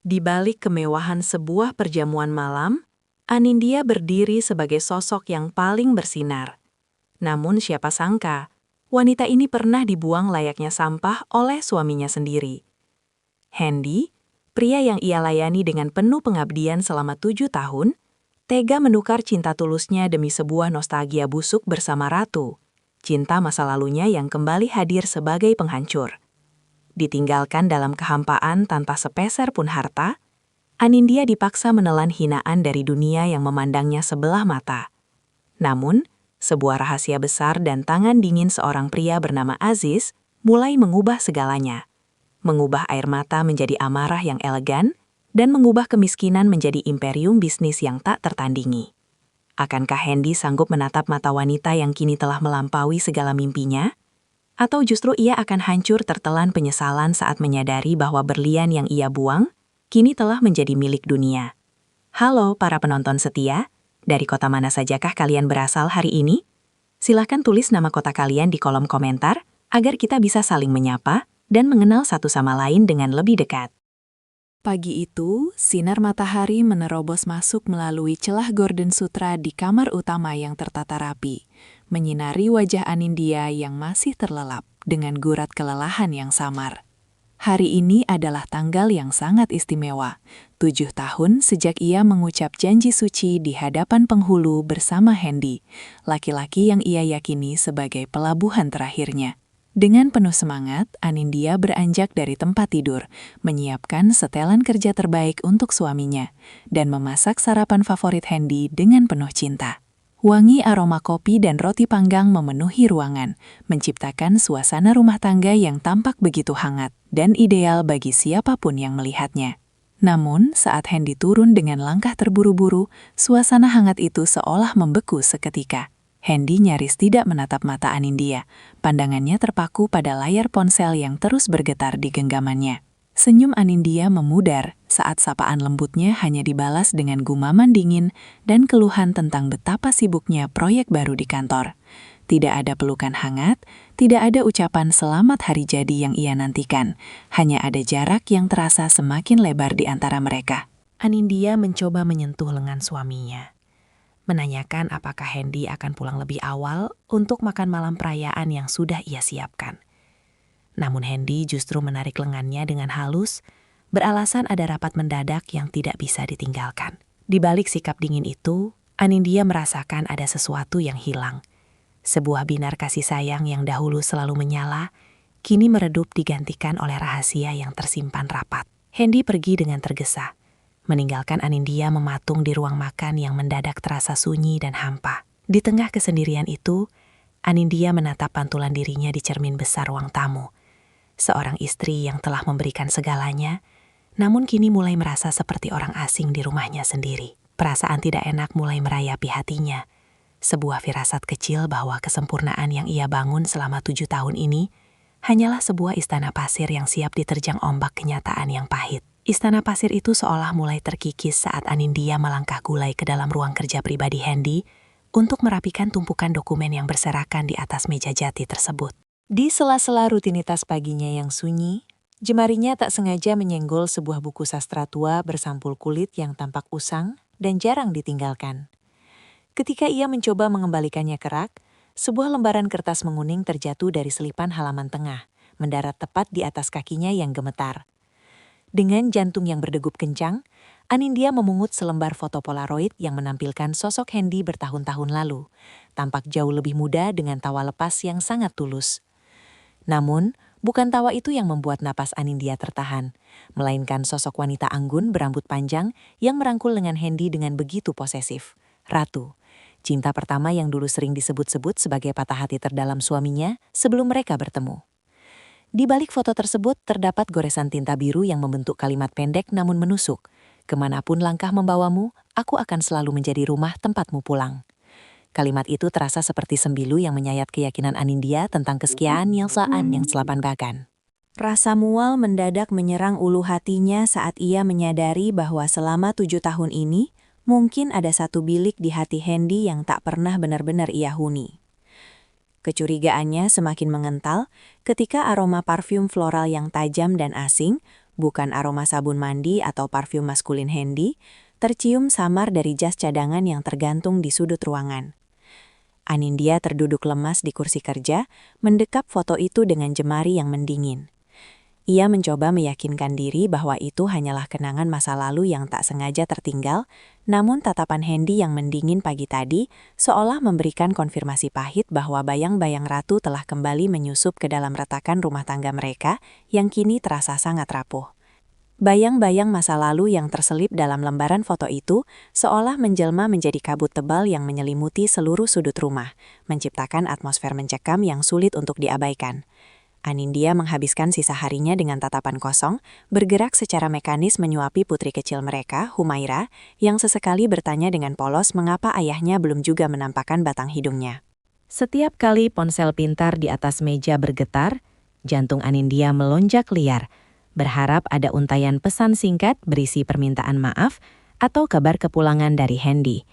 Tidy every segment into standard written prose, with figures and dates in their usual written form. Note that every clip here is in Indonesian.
Di balik kemewahan sebuah perjamuan malam, Anindya berdiri sebagai sosok yang paling bersinar. Namun siapa sangka, wanita ini pernah dibuang layaknya sampah oleh suaminya sendiri. Hendy, pria yang ia layani dengan penuh pengabdian selama 7 tahun, tega menukar cinta tulusnya demi sebuah nostalgia busuk bersama Ratu, cinta masa lalunya yang kembali hadir sebagai penghancur. Ditinggalkan dalam kehampaan tanpa sepeser pun harta, Anindya dipaksa menelan hinaan dari dunia yang memandangnya sebelah mata. Namun, sebuah rahasia besar dan tangan dingin seorang pria bernama Aziz mulai mengubah segalanya. Mengubah air mata menjadi amarah yang elegan, dan mengubah kemiskinan menjadi imperium bisnis yang tak tertandingi. Akankah Hendy sanggup menatap mata wanita yang kini telah melampaui segala mimpinya? Atau justru ia akan hancur tertelan penyesalan saat menyadari bahwa berlian yang ia buang kini telah menjadi milik dunia? Halo para penonton setia, dari kota mana sajakah kalian berasal hari ini? Silahkan tulis nama kota kalian di kolom komentar agar kita bisa saling menyapa dan mengenal satu sama lain dengan lebih dekat. Pagi itu, sinar matahari menerobos masuk melalui celah gorden sutra di kamar utama yang tertata rapi, menyinari wajah Anindya yang masih terlelap dengan gurat kelelahan yang samar. Hari ini adalah tanggal yang sangat istimewa, 7 tahun sejak ia mengucap janji suci di hadapan penghulu bersama Hendy, laki-laki yang ia yakini sebagai pelabuhan terakhirnya. Dengan penuh semangat, Anindya beranjak dari tempat tidur, menyiapkan setelan kerja terbaik untuk suaminya, dan memasak sarapan favorit Hendy dengan penuh cinta. Wangi aroma kopi dan roti panggang memenuhi ruangan, menciptakan suasana rumah tangga yang tampak begitu hangat dan ideal bagi siapapun yang melihatnya. Namun, saat Hendy turun dengan langkah terburu-buru, suasana hangat itu seolah membeku seketika. Hendy nyaris tidak menatap mata Anindya, pandangannya terpaku pada layar ponsel yang terus bergetar di genggamannya. Senyum Anindya memudar saat sapaan lembutnya hanya dibalas dengan gumaman dingin dan keluhan tentang betapa sibuknya proyek baru di kantor. Tidak ada pelukan hangat, tidak ada ucapan selamat hari jadi yang ia nantikan. Hanya ada jarak yang terasa semakin lebar di antara mereka. Anindya mencoba menyentuh lengan suaminya, menanyakan apakah Hendy akan pulang lebih awal untuk makan malam perayaan yang sudah ia siapkan. Namun Hendy justru menarik lengannya dengan halus, beralasan ada rapat mendadak yang tidak bisa ditinggalkan. Di balik sikap dingin itu, Anindya merasakan ada sesuatu yang hilang. Sebuah binar kasih sayang yang dahulu selalu menyala, kini meredup digantikan oleh rahasia yang tersimpan rapat. Hendy pergi dengan tergesa, meninggalkan Anindya mematung di ruang makan yang mendadak terasa sunyi dan hampa. Di tengah kesendirian itu, Anindya menatap pantulan dirinya di cermin besar ruang tamu. Seorang istri yang telah memberikan segalanya, namun kini mulai merasa seperti orang asing di rumahnya sendiri. Perasaan tidak enak mulai merayapi hatinya. Sebuah firasat kecil bahwa kesempurnaan yang ia bangun selama 7 tahun ini hanyalah sebuah istana pasir yang siap diterjang ombak kenyataan yang pahit. Istana pasir itu seolah mulai terkikis saat Anindya melangkah gulai ke dalam ruang kerja pribadi Hendy untuk merapikan tumpukan dokumen yang berserakan di atas meja jati tersebut. Di sela-sela rutinitas paginya yang sunyi, jemarinya tak sengaja menyenggol sebuah buku sastra tua bersampul kulit yang tampak usang dan jarang ditinggalkan. Ketika ia mencoba mengembalikannya ke rak, sebuah lembaran kertas menguning terjatuh dari selipan halaman tengah, mendarat tepat di atas kakinya yang gemetar. Dengan jantung yang berdegup kencang, Anindya memungut selembar foto Polaroid yang menampilkan sosok Hendy bertahun-tahun lalu, tampak jauh lebih muda dengan tawa lepas yang sangat tulus. Namun, bukan tawa itu yang membuat napas Anindya tertahan, melainkan sosok wanita anggun berambut panjang yang merangkul lengan Hendy dengan begitu posesif. Ratu, cinta pertama yang dulu sering disebut-sebut sebagai patah hati terdalam suaminya sebelum mereka bertemu. Di balik foto tersebut terdapat goresan tinta biru yang membentuk kalimat pendek namun menusuk. Kemanapun langkah membawamu, aku akan selalu menjadi rumah tempatmu pulang. Kalimat itu terasa seperti sembilu yang menyayat keyakinan Anindya tentang kesetiaan yang selapan bagan. Rasa mual mendadak menyerang ulu hatinya saat ia menyadari bahwa selama 7 tahun ini, mungkin ada satu bilik di hati Hendy yang tak pernah benar-benar ia huni. Kecurigaannya semakin mengental ketika aroma parfum floral yang tajam dan asing bukan aroma sabun mandi atau parfum maskulin Hendy, tercium samar dari jas cadangan yang tergantung di sudut ruangan. Anindya terduduk lemas di kursi kerja, mendekap foto itu dengan jemari yang mendingin. Ia mencoba meyakinkan diri bahwa itu hanyalah kenangan masa lalu yang tak sengaja tertinggal, namun tatapan Hendy yang mendingin pagi tadi seolah memberikan konfirmasi pahit bahwa bayang-bayang Ratu telah kembali menyusup ke dalam retakan rumah tangga mereka yang kini terasa sangat rapuh. Bayang-bayang masa lalu yang terselip dalam lembaran foto itu seolah menjelma menjadi kabut tebal yang menyelimuti seluruh sudut rumah, menciptakan atmosfer mencekam yang sulit untuk diabaikan. Anindya menghabiskan sisa harinya dengan tatapan kosong, bergerak secara mekanis menyuapi putri kecil mereka, Humaira, yang sesekali bertanya dengan polos mengapa ayahnya belum juga menampakkan batang hidungnya. Setiap kali ponsel pintar di atas meja bergetar, jantung Anindya melonjak liar, berharap ada untayan pesan singkat berisi permintaan maaf atau kabar kepulangan dari Hendy.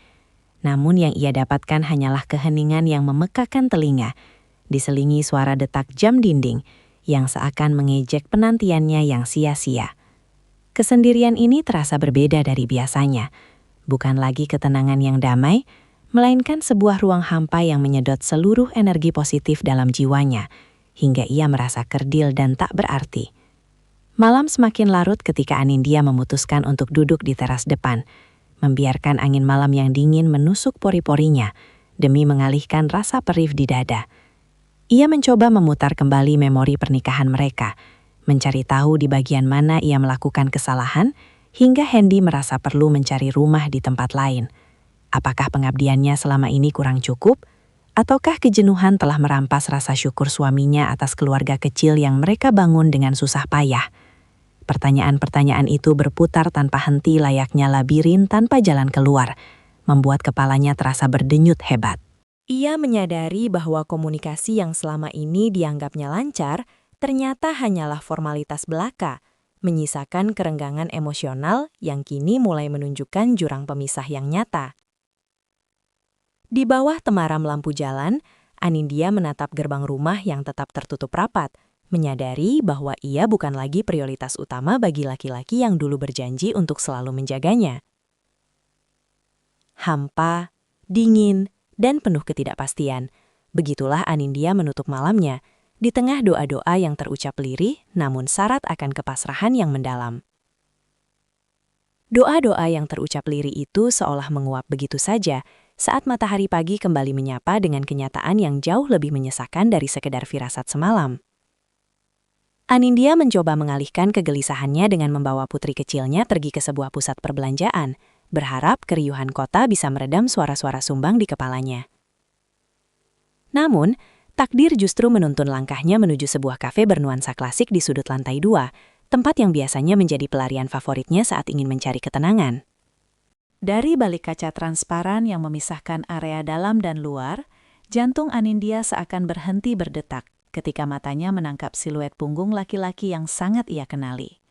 Namun yang ia dapatkan hanyalah keheningan yang memekakan telinga, diselingi suara detak jam dinding yang seakan mengejek penantiannya yang sia-sia. Kesendirian ini terasa berbeda dari biasanya, bukan lagi ketenangan yang damai, melainkan sebuah ruang hampa yang menyedot seluruh energi positif dalam jiwanya, hingga ia merasa kerdil dan tak berarti. Malam semakin larut ketika Anindya memutuskan untuk duduk di teras depan, membiarkan angin malam yang dingin menusuk pori-porinya, demi mengalihkan rasa perih di dada. Ia mencoba memutar kembali memori pernikahan mereka, mencari tahu di bagian mana ia melakukan kesalahan, hingga Hendy merasa perlu mencari rumah di tempat lain. Apakah pengabdiannya selama ini kurang cukup? Ataukah kejenuhan telah merampas rasa syukur suaminya atas keluarga kecil yang mereka bangun dengan susah payah? Pertanyaan-pertanyaan itu berputar tanpa henti layaknya labirin tanpa jalan keluar, membuat kepalanya terasa berdenyut hebat. Ia menyadari bahwa komunikasi yang selama ini dianggapnya lancar ternyata hanyalah formalitas belaka, menyisakan kerenggangan emosional yang kini mulai menunjukkan jurang pemisah yang nyata. Di bawah temaram lampu jalan, Anindya menatap gerbang rumah yang tetap tertutup rapat, menyadari bahwa ia bukan lagi prioritas utama bagi laki-laki yang dulu berjanji untuk selalu menjaganya. Hampa, dingin, dan penuh ketidakpastian. Begitulah Anindya menutup malamnya, di tengah doa-doa yang terucap lirih namun syarat akan kepasrahan yang mendalam. Doa-doa yang terucap lirih itu seolah menguap begitu saja saat matahari pagi kembali menyapa dengan kenyataan yang jauh lebih menyesakan dari sekedar firasat semalam. Anindya mencoba mengalihkan kegelisahannya dengan membawa putri kecilnya pergi ke sebuah pusat perbelanjaan, berharap keriuhan kota bisa meredam suara-suara sumbang di kepalanya. Namun, takdir justru menuntun langkahnya menuju sebuah kafe bernuansa klasik di sudut lantai 2, tempat yang biasanya menjadi pelarian favoritnya saat ingin mencari ketenangan. Dari balik kaca transparan yang memisahkan area dalam dan luar, jantung Anindya seakan berhenti berdetak ketika matanya menangkap siluet punggung laki-laki yang sangat ia kenali.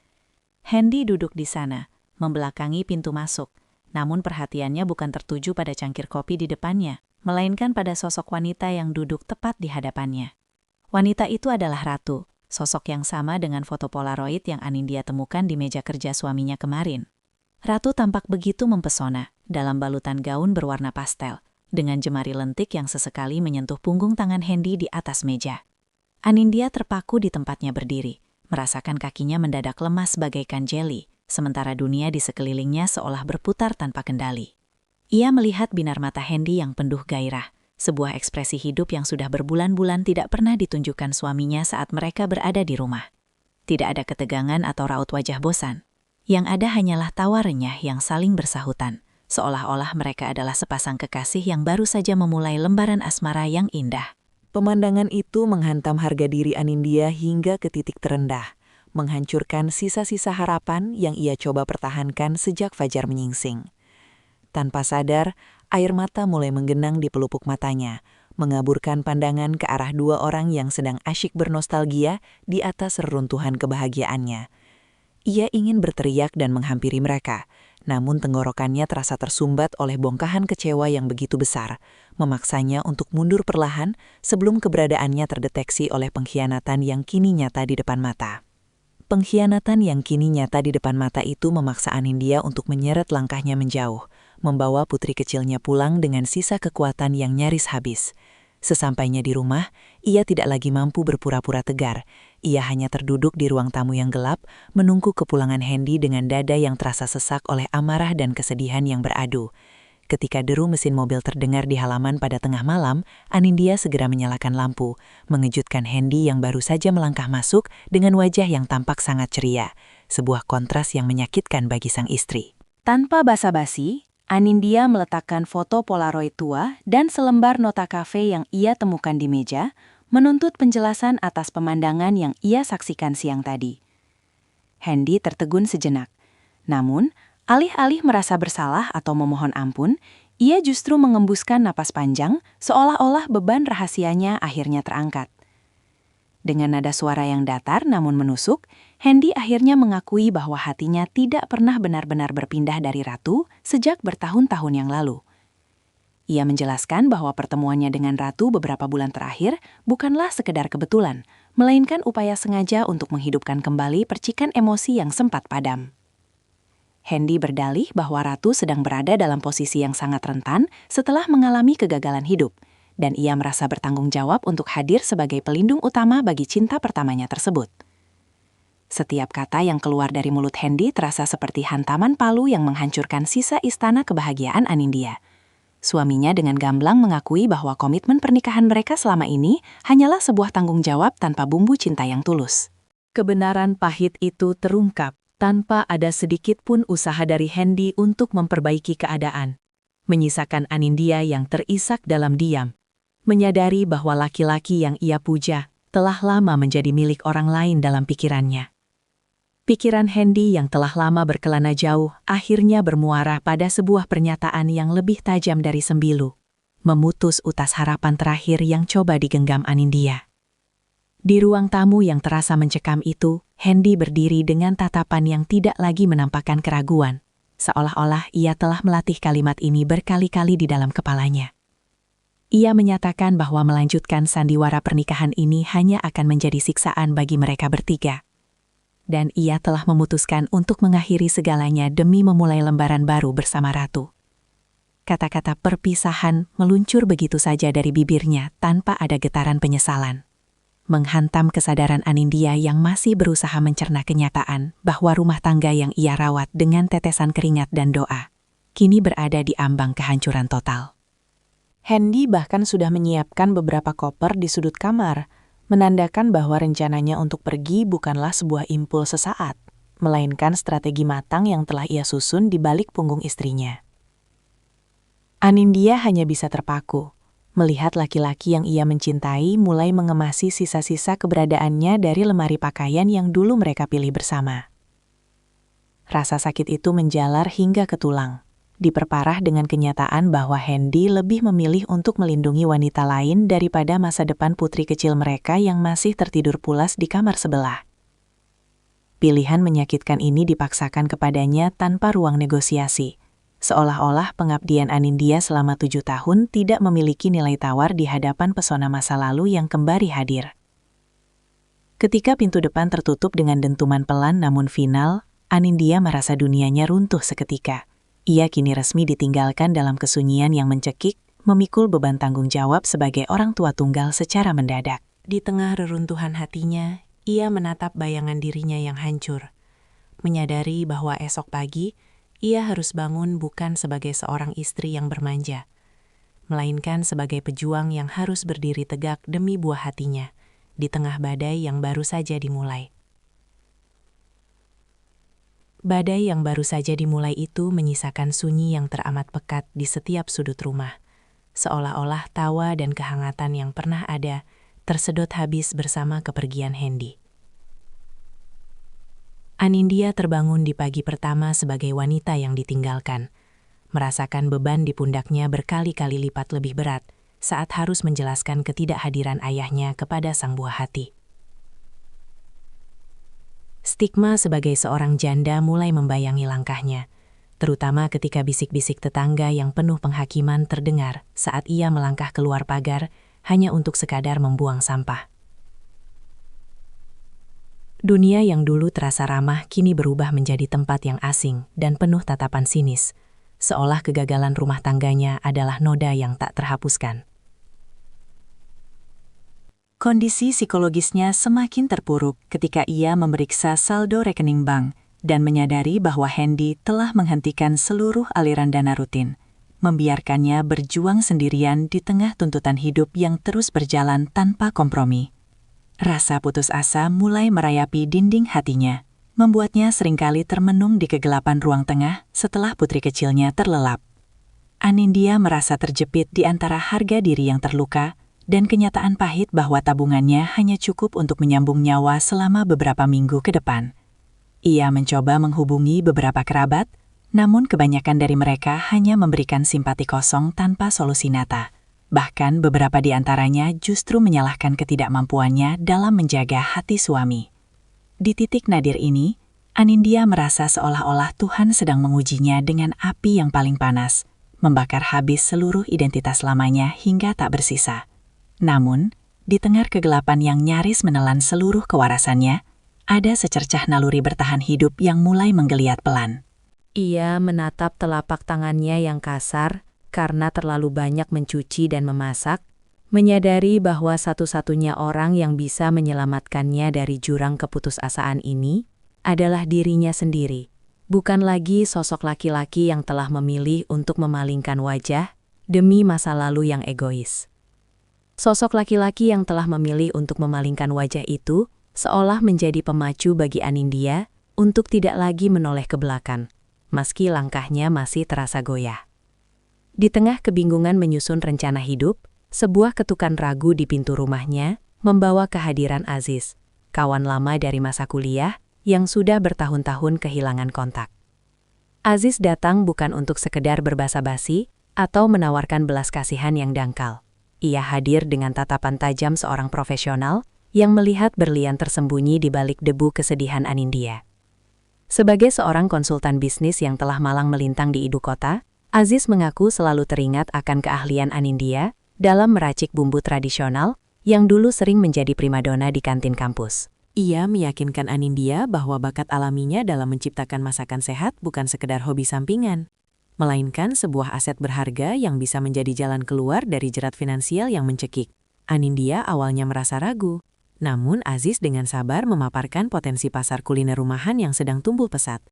Hendy duduk di sana, membelakangi pintu masuk. Namun perhatiannya bukan tertuju pada cangkir kopi di depannya, melainkan pada sosok wanita yang duduk tepat di hadapannya. Wanita itu adalah Ratu, sosok yang sama dengan foto Polaroid yang Anindya temukan di meja kerja suaminya kemarin. Ratu tampak begitu mempesona dalam balutan gaun berwarna pastel, dengan jemari lentik yang sesekali menyentuh punggung tangan Hendy di atas meja. Anindya terpaku di tempatnya berdiri, merasakan kakinya mendadak lemas bagaikan jeli, sementara dunia di sekelilingnya seolah berputar tanpa kendali. Ia melihat binar mata Hendy yang penuh gairah, sebuah ekspresi hidup yang sudah berbulan-bulan tidak pernah ditunjukkan suaminya saat mereka berada di rumah. Tidak ada ketegangan atau raut wajah bosan. Yang ada hanyalah tawa renyah yang saling bersahutan, seolah-olah mereka adalah sepasang kekasih yang baru saja memulai lembaran asmara yang indah. Pemandangan itu menghantam harga diri Anindya hingga ke titik terendah, menghancurkan sisa-sisa harapan yang ia coba pertahankan sejak fajar menyingsing. Tanpa sadar, air mata mulai menggenang di pelupuk matanya, mengaburkan pandangan ke arah dua orang yang sedang asyik bernostalgia di atas reruntuhan kebahagiaannya. Ia ingin berteriak dan menghampiri mereka, namun tenggorokannya terasa tersumbat oleh bongkahan kecewa yang begitu besar, memaksanya untuk mundur perlahan sebelum keberadaannya terdeteksi oleh pengkhianatan yang kini nyata di depan mata. Pengkhianatan yang kini nyata di depan mata itu memaksa Anindya untuk menyeret langkahnya menjauh, membawa putri kecilnya pulang dengan sisa kekuatan yang nyaris habis. Sesampainya di rumah, ia tidak lagi mampu berpura-pura tegar. Ia hanya terduduk di ruang tamu yang gelap, menunggu kepulangan Hendy dengan dada yang terasa sesak oleh amarah dan kesedihan yang beradu. Ketika deru mesin mobil terdengar di halaman pada tengah malam, Anindya segera menyalakan lampu, mengejutkan Hendy yang baru saja melangkah masuk dengan wajah yang tampak sangat ceria, sebuah kontras yang menyakitkan bagi sang istri. Tanpa basa-basi, Anindya meletakkan foto Polaroid tua dan selembar nota kafe yang ia temukan di meja, menuntut penjelasan atas pemandangan yang ia saksikan siang tadi. Hendy tertegun sejenak. Namun, alih-alih merasa bersalah atau memohon ampun, ia justru mengembuskan napas panjang seolah-olah beban rahasianya akhirnya terangkat. Dengan nada suara yang datar namun menusuk, Hendy akhirnya mengakui bahwa hatinya tidak pernah benar-benar berpindah dari Ratu sejak bertahun-tahun yang lalu. Ia menjelaskan bahwa pertemuannya dengan Ratu beberapa bulan terakhir bukanlah sekedar kebetulan, melainkan upaya sengaja untuk menghidupkan kembali percikan emosi yang sempat padam. Hendy berdalih bahwa Ratu sedang berada dalam posisi yang sangat rentan setelah mengalami kegagalan hidup, dan ia merasa bertanggung jawab untuk hadir sebagai pelindung utama bagi cinta pertamanya tersebut. Setiap kata yang keluar dari mulut Hendy terasa seperti hantaman palu yang menghancurkan sisa istana kebahagiaan Anindya. Suaminya dengan gamblang mengakui bahwa komitmen pernikahan mereka selama ini hanyalah sebuah tanggung jawab tanpa bumbu cinta yang tulus. Kebenaran pahit itu terungkap tanpa ada sedikit pun usaha dari Hendy untuk memperbaiki keadaan, menyisakan Anindya yang terisak dalam diam, menyadari bahwa laki-laki yang ia puja telah lama menjadi milik orang lain dalam pikirannya. Pikiran Hendy yang telah lama berkelana jauh akhirnya bermuara pada sebuah pernyataan yang lebih tajam dari sembilu, memutus utas harapan terakhir yang coba digenggam Anindya. Di ruang tamu yang terasa mencekam itu, Hendy berdiri dengan tatapan yang tidak lagi menampakkan keraguan, seolah-olah ia telah melatih kalimat ini berkali-kali di dalam kepalanya. Ia menyatakan bahwa melanjutkan sandiwara pernikahan ini hanya akan menjadi siksaan bagi mereka bertiga. Dan ia telah memutuskan untuk mengakhiri segalanya demi memulai lembaran baru bersama Ratu. Kata-kata perpisahan meluncur begitu saja dari bibirnya tanpa ada getaran penyesalan, menghantam kesadaran Anindya yang masih berusaha mencerna kenyataan bahwa rumah tangga yang ia rawat dengan tetesan keringat dan doa kini berada di ambang kehancuran total. Hendy bahkan sudah menyiapkan beberapa koper di sudut kamar, menandakan bahwa rencananya untuk pergi bukanlah sebuah impuls sesaat, melainkan strategi matang yang telah ia susun di balik punggung istrinya. Anindya hanya bisa terpaku melihat laki-laki yang ia mencintai mulai mengemasi sisa-sisa keberadaannya dari lemari pakaian yang dulu mereka pilih bersama. Rasa sakit itu menjalar hingga ke tulang, diperparah dengan kenyataan bahwa Hendy lebih memilih untuk melindungi wanita lain daripada masa depan putri kecil mereka yang masih tertidur pulas di kamar sebelah. Pilihan menyakitkan ini dipaksakan kepadanya tanpa ruang negosiasi, seolah-olah pengabdian Anindya selama 7 tahun tidak memiliki nilai tawar di hadapan pesona masa lalu yang kembali hadir. Ketika pintu depan tertutup dengan dentuman pelan namun final, Anindya merasa dunianya runtuh seketika. Ia kini resmi ditinggalkan dalam kesunyian yang mencekik, memikul beban tanggung jawab sebagai orang tua tunggal secara mendadak. Di tengah reruntuhan hatinya, ia menatap bayangan dirinya yang hancur, menyadari bahwa esok pagi, ia harus bangun bukan sebagai seorang istri yang bermanja, melainkan sebagai pejuang yang harus berdiri tegak demi buah hatinya, di tengah badai yang baru saja dimulai. Badai yang baru saja dimulai itu menyisakan sunyi yang teramat pekat di setiap sudut rumah, seolah-olah tawa dan kehangatan yang pernah ada tersedot habis bersama kepergian Hendy. Anindya terbangun di pagi pertama sebagai wanita yang ditinggalkan, merasakan beban di pundaknya berkali-kali lipat lebih berat saat harus menjelaskan ketidakhadiran ayahnya kepada sang buah hati. Stigma sebagai seorang janda mulai membayangi langkahnya, terutama ketika bisik-bisik tetangga yang penuh penghakiman terdengar saat ia melangkah keluar pagar hanya untuk sekadar membuang sampah. Dunia yang dulu terasa ramah kini berubah menjadi tempat yang asing dan penuh tatapan sinis, seolah kegagalan rumah tangganya adalah noda yang tak terhapuskan. Kondisi psikologisnya semakin terpuruk ketika ia memeriksa saldo rekening bank dan menyadari bahwa Hendy telah menghentikan seluruh aliran dana rutin, membiarkannya berjuang sendirian di tengah tuntutan hidup yang terus berjalan tanpa kompromi. Rasa putus asa mulai merayapi dinding hatinya, membuatnya seringkali termenung di kegelapan ruang tengah setelah putri kecilnya terlelap. Anindya merasa terjepit di antara harga diri yang terluka dan kenyataan pahit bahwa tabungannya hanya cukup untuk menyambung nyawa selama beberapa minggu ke depan. Ia mencoba menghubungi beberapa kerabat, namun kebanyakan dari mereka hanya memberikan simpati kosong tanpa solusi nyata. Bahkan beberapa di antaranya justru menyalahkan ketidakmampuannya dalam menjaga hati suami. Di titik nadir ini, Anindya merasa seolah-olah Tuhan sedang mengujinya dengan api yang paling panas, membakar habis seluruh identitas lamanya hingga tak bersisa. Namun, di tengah kegelapan yang nyaris menelan seluruh kewarasannya, ada secercah naluri bertahan hidup yang mulai menggeliat pelan. Ia menatap telapak tangannya yang kasar karena terlalu banyak mencuci dan memasak, menyadari bahwa satu-satunya orang yang bisa menyelamatkannya dari jurang keputusasaan ini adalah dirinya sendiri, bukan lagi sosok laki-laki yang telah memilih untuk memalingkan wajah demi masa lalu yang egois. Sosok laki-laki yang telah memilih untuk memalingkan wajah itu seolah menjadi pemacu bagi Anindya untuk tidak lagi menoleh ke belakang, meski langkahnya masih terasa goyah. Di tengah kebingungan menyusun rencana hidup, sebuah ketukan ragu di pintu rumahnya membawa kehadiran Aziz, kawan lama dari masa kuliah yang sudah bertahun-tahun kehilangan kontak. Aziz datang bukan untuk sekedar berbasa-basi atau menawarkan belas kasihan yang dangkal. Ia hadir dengan tatapan tajam seorang profesional yang melihat berlian tersembunyi di balik debu kesedihan Anindya. Sebagai seorang konsultan bisnis yang telah malang melintang di ibu kota, Aziz mengaku selalu teringat akan keahlian Anindya dalam meracik bumbu tradisional yang dulu sering menjadi primadona di kantin kampus. Ia meyakinkan Anindya bahwa bakat alaminya dalam menciptakan masakan sehat bukan sekedar hobi sampingan, melainkan sebuah aset berharga yang bisa menjadi jalan keluar dari jerat finansial yang mencekik. Anindya awalnya merasa ragu, namun Aziz dengan sabar memaparkan potensi pasar kuliner rumahan yang sedang tumbuh pesat,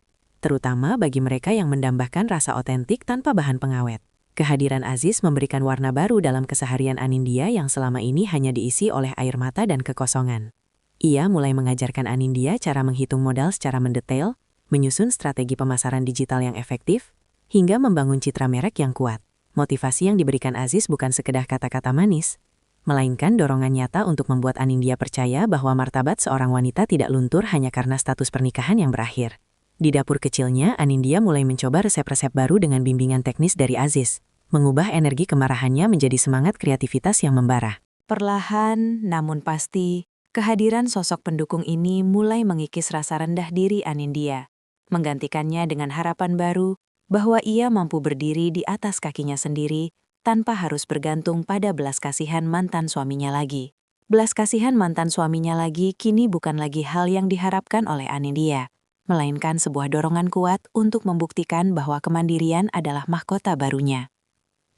terutama bagi mereka yang mendambahkan rasa otentik tanpa bahan pengawet. Kehadiran Aziz memberikan warna baru dalam keseharian Anindya yang selama ini hanya diisi oleh air mata dan kekosongan. Ia mulai mengajarkan Anindya cara menghitung modal secara mendetail, menyusun strategi pemasaran digital yang efektif, hingga membangun citra merek yang kuat. Motivasi yang diberikan Aziz bukan sekedar kata-kata manis, melainkan dorongan nyata untuk membuat Anindya percaya bahwa martabat seorang wanita tidak luntur hanya karena status pernikahan yang berakhir. Di dapur kecilnya, Anindya mulai mencoba resep-resep baru dengan bimbingan teknis dari Aziz, mengubah energi kemarahannya menjadi semangat kreativitas yang membara. Perlahan, namun pasti, kehadiran sosok pendukung ini mulai mengikis rasa rendah diri Anindya, menggantikannya dengan harapan baru bahwa ia mampu berdiri di atas kakinya sendiri tanpa harus bergantung pada belas kasihan mantan suaminya lagi. Belas kasihan mantan suaminya lagi kini bukan lagi hal yang diharapkan oleh Anindya, melainkan sebuah dorongan kuat untuk membuktikan bahwa kemandirian adalah mahkota barunya.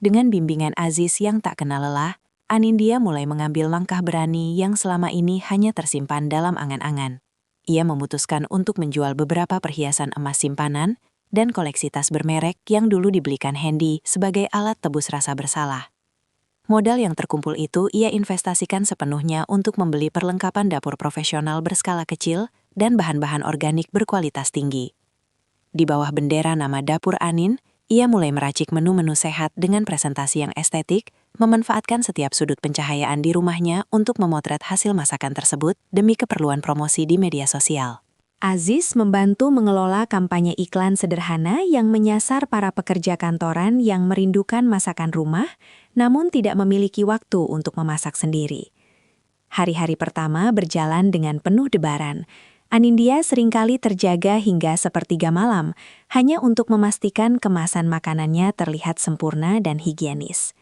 Dengan bimbingan Aziz yang tak kenal lelah, Anindya mulai mengambil langkah berani yang selama ini hanya tersimpan dalam angan-angan. Ia memutuskan untuk menjual beberapa perhiasan emas simpanan dan koleksi tas bermerek yang dulu dibelikan Hendy sebagai alat tebus rasa bersalah. Modal yang terkumpul itu ia investasikan sepenuhnya untuk membeli perlengkapan dapur profesional berskala kecil dan bahan-bahan organik berkualitas tinggi. Di bawah bendera nama Dapur Anin, ia mulai meracik menu-menu sehat dengan presentasi yang estetik, memanfaatkan setiap sudut pencahayaan di rumahnya untuk memotret hasil masakan tersebut demi keperluan promosi di media sosial. Aziz membantu mengelola kampanye iklan sederhana yang menyasar para pekerja kantoran yang merindukan masakan rumah, namun tidak memiliki waktu untuk memasak sendiri. Hari-hari pertama berjalan dengan penuh debaran. Anindya seringkali terjaga hingga sepertiga malam, hanya untuk memastikan kemasan makanannya terlihat sempurna dan higienis.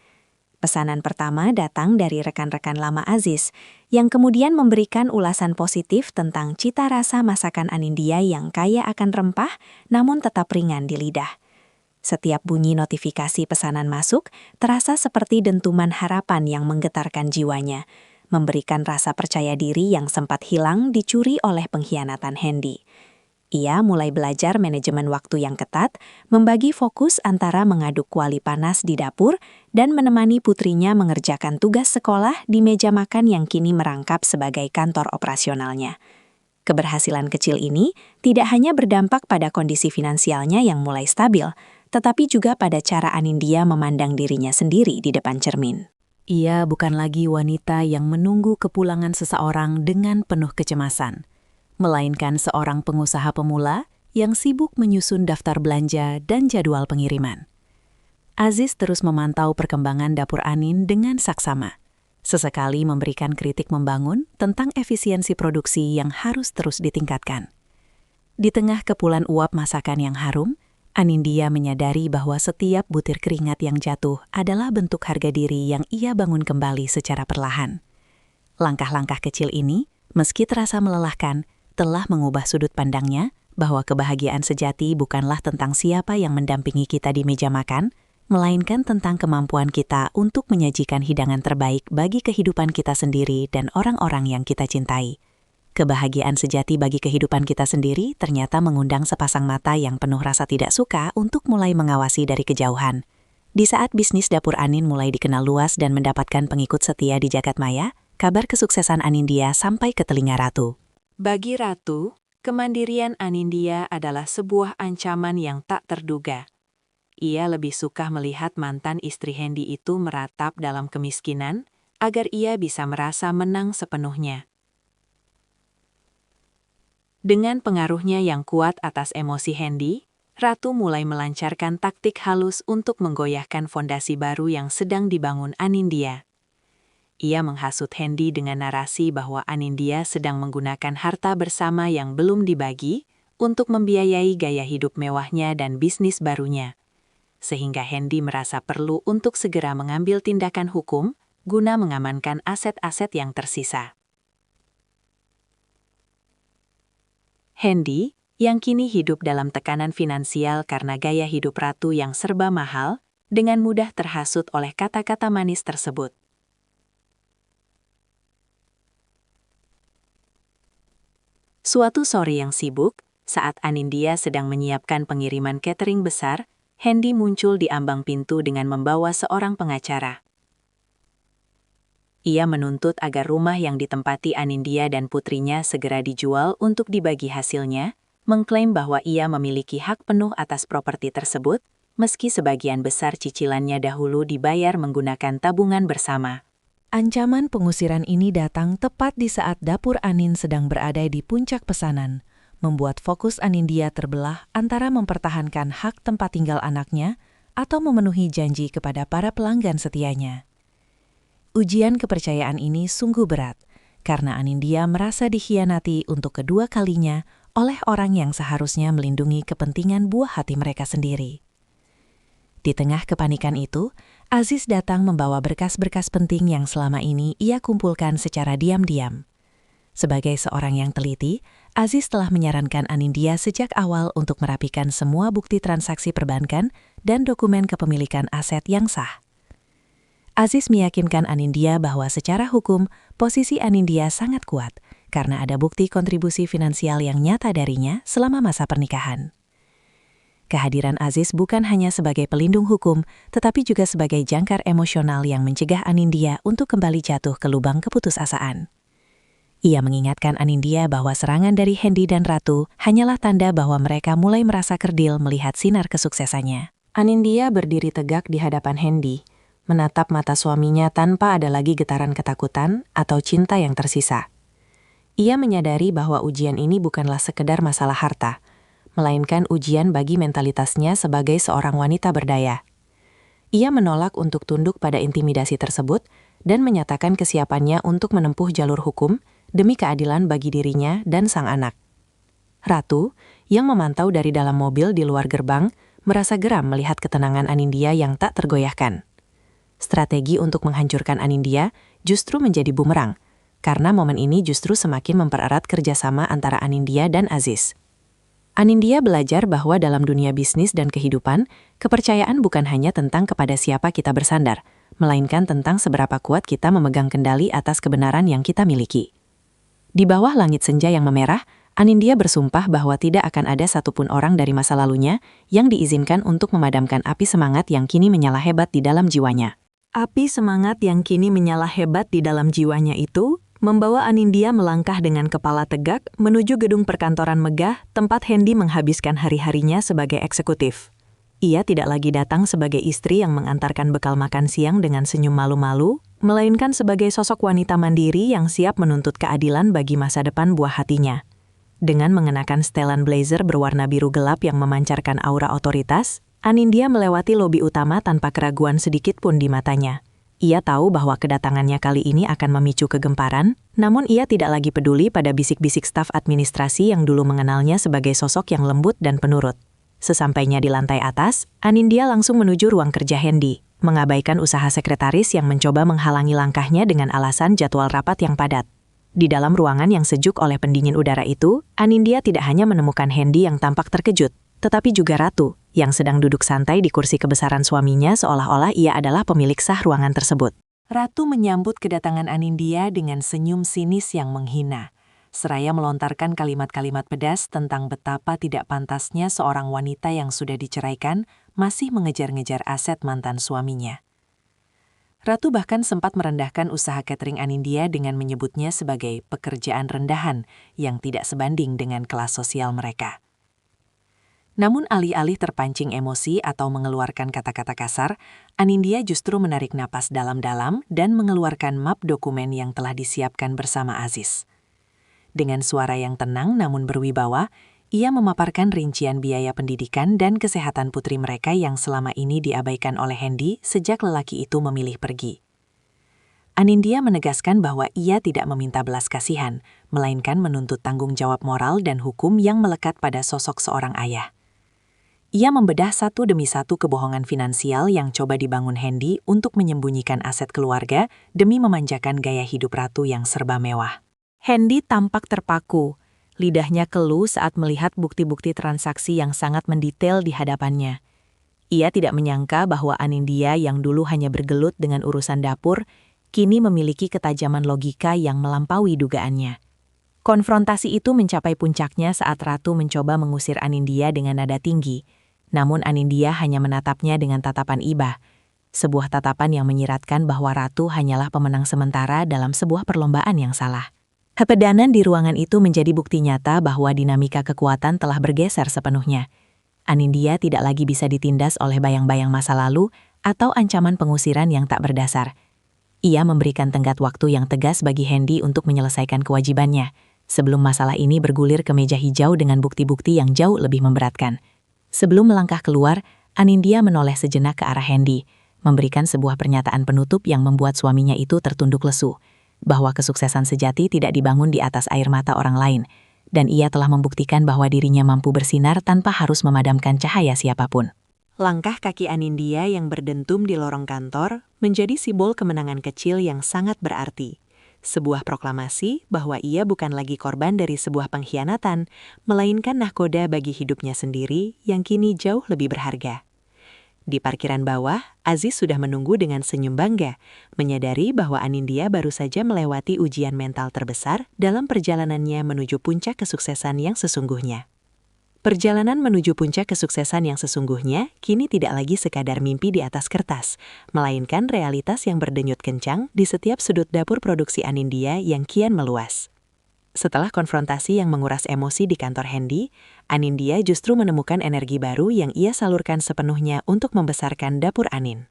Pesanan pertama datang dari rekan-rekan lama Aziz, yang kemudian memberikan ulasan positif tentang cita rasa masakan Anindya yang kaya akan rempah namun tetap ringan di lidah. Setiap bunyi notifikasi pesanan masuk terasa seperti dentuman harapan yang menggetarkan jiwanya, memberikan rasa percaya diri yang sempat hilang dicuri oleh pengkhianatan Hendy. Ia mulai belajar manajemen waktu yang ketat, membagi fokus antara mengaduk kuali panas di dapur dan menemani putrinya mengerjakan tugas sekolah di meja makan yang kini merangkap sebagai kantor operasionalnya. Keberhasilan kecil ini tidak hanya berdampak pada kondisi finansialnya yang mulai stabil, tetapi juga pada cara Anindya memandang dirinya sendiri di depan cermin. Ia bukan lagi wanita yang menunggu kepulangan seseorang dengan penuh kecemasan, melainkan seorang pengusaha pemula yang sibuk menyusun daftar belanja dan jadwal pengiriman. Aziz terus memantau perkembangan dapur Anin dengan saksama, sesekali memberikan kritik membangun tentang efisiensi produksi yang harus terus ditingkatkan. Di tengah kepulan uap masakan yang harum, Anindya menyadari bahwa setiap butir keringat yang jatuh adalah bentuk harga diri yang ia bangun kembali secara perlahan. Langkah-langkah kecil ini, meski terasa melelahkan, telah mengubah sudut pandangnya bahwa kebahagiaan sejati bukanlah tentang siapa yang mendampingi kita di meja makan, melainkan tentang kemampuan kita untuk menyajikan hidangan terbaik bagi kehidupan kita sendiri dan orang-orang yang kita cintai. Kebahagiaan sejati bagi kehidupan kita sendiri ternyata mengundang sepasang mata yang penuh rasa tidak suka untuk mulai mengawasi dari kejauhan. Di saat bisnis dapur Anin mulai dikenal luas dan mendapatkan pengikut setia di jagat maya, kabar kesuksesan Anindya sampai ke telinga Ratu. Bagi Ratu, kemandirian Anindya adalah sebuah ancaman yang tak terduga. Ia lebih suka melihat mantan istri Hendy itu meratap dalam kemiskinan, agar ia bisa merasa menang sepenuhnya. Dengan pengaruhnya yang kuat atas emosi Hendy, Ratu mulai melancarkan taktik halus untuk menggoyahkan fondasi baru yang sedang dibangun Anindya. Ia menghasut Hendy dengan narasi bahwa Anindya sedang menggunakan harta bersama yang belum dibagi untuk membiayai gaya hidup mewahnya dan bisnis barunya, sehingga Hendy merasa perlu untuk segera mengambil tindakan hukum guna mengamankan aset-aset yang tersisa. Hendy, yang kini hidup dalam tekanan finansial karena gaya hidup Ratu yang serba mahal, dengan mudah terhasut oleh kata-kata manis tersebut. Suatu sore yang sibuk, saat Anindya sedang menyiapkan pengiriman catering besar, Hendy muncul di ambang pintu dengan membawa seorang pengacara. Ia menuntut agar rumah yang ditempati Anindya dan putrinya segera dijual untuk dibagi hasilnya, mengklaim bahwa ia memiliki hak penuh atas properti tersebut, meski sebagian besar cicilannya dahulu dibayar menggunakan tabungan bersama. Ancaman pengusiran ini datang tepat di saat dapur Anin sedang berada di puncak pesanan, membuat fokus Anindya terbelah antara mempertahankan hak tempat tinggal anaknya atau memenuhi janji kepada para pelanggan setianya. Ujian kepercayaan ini sungguh berat, karena Anindya merasa dikhianati untuk kedua kalinya oleh orang yang seharusnya melindungi kepentingan buah hati mereka sendiri. Di tengah kepanikan itu, Aziz datang membawa berkas-berkas penting yang selama ini ia kumpulkan secara diam-diam. Sebagai seorang yang teliti, Aziz telah menyarankan Anindya sejak awal untuk merapikan semua bukti transaksi perbankan dan dokumen kepemilikan aset yang sah. Aziz meyakinkan Anindya bahwa secara hukum, posisi Anindya sangat kuat karena ada bukti kontribusi finansial yang nyata darinya selama masa pernikahan. Kehadiran Aziz bukan hanya sebagai pelindung hukum, tetapi juga sebagai jangkar emosional yang mencegah Anindya untuk kembali jatuh ke lubang keputusasaan. Ia mengingatkan Anindya bahwa serangan dari Hendy dan Ratu hanyalah tanda bahwa mereka mulai merasa kerdil melihat sinar kesuksesannya. Anindya berdiri tegak di hadapan Hendy, menatap mata suaminya tanpa ada lagi getaran ketakutan atau cinta yang tersisa. Ia menyadari bahwa ujian ini bukanlah sekedar masalah harta, melainkan ujian bagi mentalitasnya sebagai seorang wanita berdaya. Ia menolak untuk tunduk pada intimidasi tersebut dan menyatakan kesiapannya untuk menempuh jalur hukum demi keadilan bagi dirinya dan sang anak. Ratu, yang memantau dari dalam mobil di luar gerbang, merasa geram melihat ketenangan Anindya yang tak tergoyahkan. Strategi untuk menghancurkan Anindya justru menjadi bumerang, karena momen ini justru semakin mempererat kerjasama antara Anindya dan Aziz. Anindya belajar bahwa dalam dunia bisnis dan kehidupan, kepercayaan bukan hanya tentang kepada siapa kita bersandar, melainkan tentang seberapa kuat kita memegang kendali atas kebenaran yang kita miliki. Di bawah langit senja yang memerah, Anindya bersumpah bahwa tidak akan ada satupun orang dari masa lalunya yang diizinkan untuk memadamkan api semangat yang kini menyala hebat di dalam jiwanya. Api semangat yang kini menyala hebat di dalam jiwanya itu membawa Anindya melangkah dengan kepala tegak menuju gedung perkantoran megah tempat Hendy menghabiskan hari-harinya sebagai eksekutif. Ia tidak lagi datang sebagai istri yang mengantarkan bekal makan siang dengan senyum malu-malu, melainkan sebagai sosok wanita mandiri yang siap menuntut keadilan bagi masa depan buah hatinya. Dengan mengenakan setelan blazer berwarna biru gelap yang memancarkan aura otoritas, Anindya melewati lobi utama tanpa keraguan sedikit pun di matanya. Ia tahu bahwa kedatangannya kali ini akan memicu kegemparan, namun ia tidak lagi peduli pada bisik-bisik staf administrasi yang dulu mengenalnya sebagai sosok yang lembut dan penurut. Sesampainya di lantai atas, Anindya langsung menuju ruang kerja Hendy, mengabaikan usaha sekretaris yang mencoba menghalangi langkahnya dengan alasan jadwal rapat yang padat. Di dalam ruangan yang sejuk oleh pendingin udara itu, Anindya tidak hanya menemukan Hendy yang tampak terkejut, tetapi juga Ratu, yang sedang duduk santai di kursi kebesaran suaminya seolah-olah ia adalah pemilik sah ruangan tersebut. Ratu menyambut kedatangan Anindya dengan senyum sinis yang menghina, seraya melontarkan kalimat-kalimat pedas tentang betapa tidak pantasnya seorang wanita yang sudah diceraikan masih mengejar-ngejar aset mantan suaminya. Ratu bahkan sempat merendahkan usaha catering Anindya dengan menyebutnya sebagai pekerjaan rendahan yang tidak sebanding dengan kelas sosial mereka. Namun alih-alih terpancing emosi atau mengeluarkan kata-kata kasar, Anindya justru menarik napas dalam-dalam dan mengeluarkan map dokumen yang telah disiapkan bersama Aziz. Dengan suara yang tenang namun berwibawa, ia memaparkan rincian biaya pendidikan dan kesehatan putri mereka yang selama ini diabaikan oleh Hendy sejak lelaki itu memilih pergi. Anindya menegaskan bahwa ia tidak meminta belas kasihan, melainkan menuntut tanggung jawab moral dan hukum yang melekat pada sosok seorang ayah. Ia membedah satu demi satu kebohongan finansial yang coba dibangun Hendy untuk menyembunyikan aset keluarga demi memanjakan gaya hidup Ratu yang serba mewah. Hendy tampak terpaku. Lidahnya keluh saat melihat bukti-bukti transaksi yang sangat mendetail di hadapannya. Ia tidak menyangka bahwa Anindya yang dulu hanya bergelut dengan urusan dapur, kini memiliki ketajaman logika yang melampaui dugaannya. Konfrontasi itu mencapai puncaknya saat Ratu mencoba mengusir Anindya dengan nada tinggi, namun Anindya hanya menatapnya dengan tatapan iba, sebuah tatapan yang menyiratkan bahwa Ratu hanyalah pemenang sementara dalam sebuah perlombaan yang salah. Kepedanan di ruangan itu menjadi bukti nyata bahwa dinamika kekuatan telah bergeser sepenuhnya. Anindya tidak lagi bisa ditindas oleh bayang-bayang masa lalu atau ancaman pengusiran yang tak berdasar. Ia memberikan tenggat waktu yang tegas bagi Hendy untuk menyelesaikan kewajibannya, sebelum masalah ini bergulir ke meja hijau dengan bukti-bukti yang jauh lebih memberatkan. Sebelum melangkah keluar, Anindya menoleh sejenak ke arah Hendy, memberikan sebuah pernyataan penutup yang membuat suaminya itu tertunduk lesu, bahwa kesuksesan sejati tidak dibangun di atas air mata orang lain, dan ia telah membuktikan bahwa dirinya mampu bersinar tanpa harus memadamkan cahaya siapapun. Langkah kaki Anindya yang berdentum di lorong kantor menjadi simbol kemenangan kecil yang sangat berarti. Sebuah proklamasi bahwa ia bukan lagi korban dari sebuah pengkhianatan, melainkan nahkoda bagi hidupnya sendiri yang kini jauh lebih berharga. Di parkiran bawah, Aziz sudah menunggu dengan senyum bangga, menyadari bahwa Anindya baru saja melewati ujian mental terbesar dalam perjalanannya menuju puncak kesuksesan yang sesungguhnya. Perjalanan menuju puncak kesuksesan yang sesungguhnya kini tidak lagi sekadar mimpi di atas kertas, melainkan realitas yang berdenyut kencang di setiap sudut dapur produksi Anindya yang kian meluas. Setelah konfrontasi yang menguras emosi di kantor Hendy, Anindya justru menemukan energi baru yang ia salurkan sepenuhnya untuk membesarkan dapur Anin.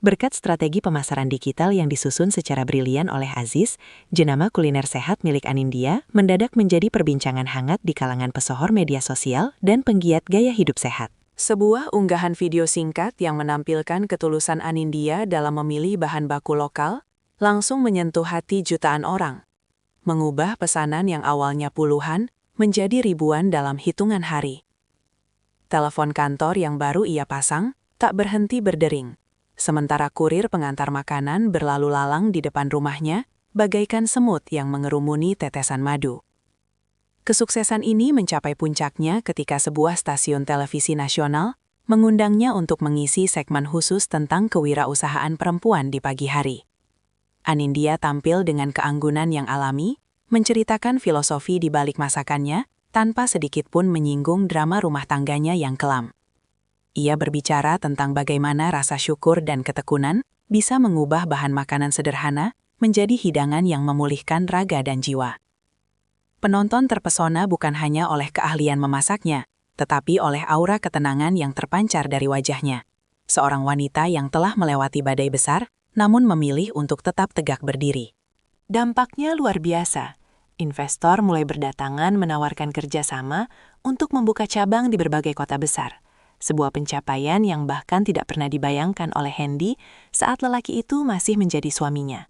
Berkat strategi pemasaran digital yang disusun secara brilian oleh Aziz, jenama kuliner sehat milik Anindya mendadak menjadi perbincangan hangat di kalangan pesohor media sosial dan penggiat gaya hidup sehat. Sebuah unggahan video singkat yang menampilkan ketulusan Anindya dalam memilih bahan baku lokal langsung menyentuh hati jutaan orang, mengubah pesanan yang awalnya puluhan menjadi ribuan dalam hitungan hari. Telepon kantor yang baru ia pasang tak berhenti berdering. Sementara kurir pengantar makanan berlalu lalang di depan rumahnya, bagaikan semut yang mengerumuni tetesan madu. Kesuksesan ini mencapai puncaknya ketika sebuah stasiun televisi nasional mengundangnya untuk mengisi segmen khusus tentang kewirausahaan perempuan di pagi hari. Anindya tampil dengan keanggunan yang alami, menceritakan filosofi di balik masakannya, tanpa sedikit pun menyinggung drama rumah tangganya yang kelam. Ia berbicara tentang bagaimana rasa syukur dan ketekunan bisa mengubah bahan makanan sederhana menjadi hidangan yang memulihkan raga dan jiwa. Penonton terpesona bukan hanya oleh keahlian memasaknya, tetapi oleh aura ketenangan yang terpancar dari wajahnya. Seorang wanita yang telah melewati badai besar, namun memilih untuk tetap tegak berdiri. Dampaknya luar biasa. Investor mulai berdatangan menawarkan kerjasama untuk membuka cabang di berbagai kota besar. Sebuah pencapaian yang bahkan tidak pernah dibayangkan oleh Hendy saat lelaki itu masih menjadi suaminya.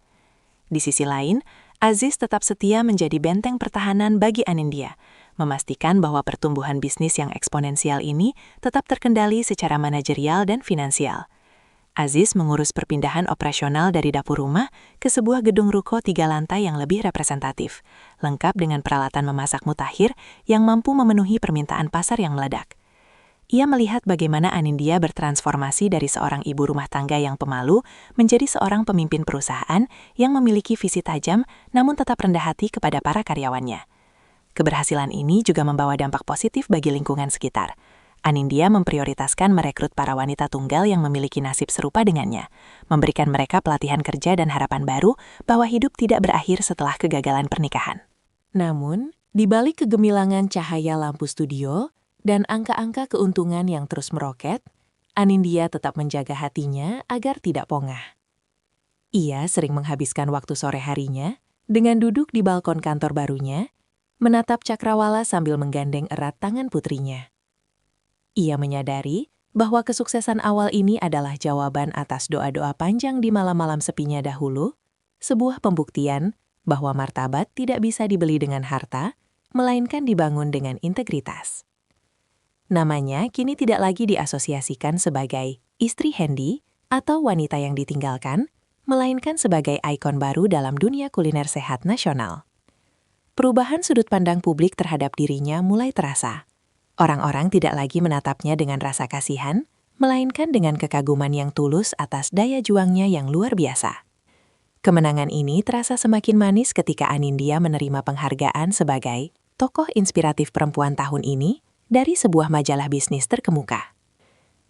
Di sisi lain, Aziz tetap setia menjadi benteng pertahanan bagi Anindya, memastikan bahwa pertumbuhan bisnis yang eksponensial ini tetap terkendali secara manajerial dan finansial. Aziz mengurus perpindahan operasional dari dapur rumah ke sebuah gedung ruko 3 lantai yang lebih representatif, lengkap dengan peralatan memasak mutakhir yang mampu memenuhi permintaan pasar yang meledak. Ia melihat bagaimana Anindya bertransformasi dari seorang ibu rumah tangga yang pemalu menjadi seorang pemimpin perusahaan yang memiliki visi tajam namun tetap rendah hati kepada para karyawannya. Keberhasilan ini juga membawa dampak positif bagi lingkungan sekitar. Anindya memprioritaskan merekrut para wanita tunggal yang memiliki nasib serupa dengannya, memberikan mereka pelatihan kerja dan harapan baru bahwa hidup tidak berakhir setelah kegagalan pernikahan. Namun, di balik kegemilangan cahaya lampu studio dan angka-angka keuntungan yang terus meroket, Anindya tetap menjaga hatinya agar tidak pongah. Ia sering menghabiskan waktu sore harinya dengan duduk di balkon kantor barunya, menatap cakrawala sambil menggandeng erat tangan putrinya. Ia menyadari bahwa kesuksesan awal ini adalah jawaban atas doa-doa panjang di malam-malam sepinya dahulu, sebuah pembuktian bahwa martabat tidak bisa dibeli dengan harta, melainkan dibangun dengan integritas. Namanya kini tidak lagi diasosiasikan sebagai istri Hendy atau wanita yang ditinggalkan, melainkan sebagai ikon baru dalam dunia kuliner sehat nasional. Perubahan sudut pandang publik terhadap dirinya mulai terasa. Orang-orang tidak lagi menatapnya dengan rasa kasihan, melainkan dengan kekaguman yang tulus atas daya juangnya yang luar biasa. Kemenangan ini terasa semakin manis ketika Anindya menerima penghargaan sebagai tokoh inspiratif perempuan tahun ini dari sebuah majalah bisnis terkemuka.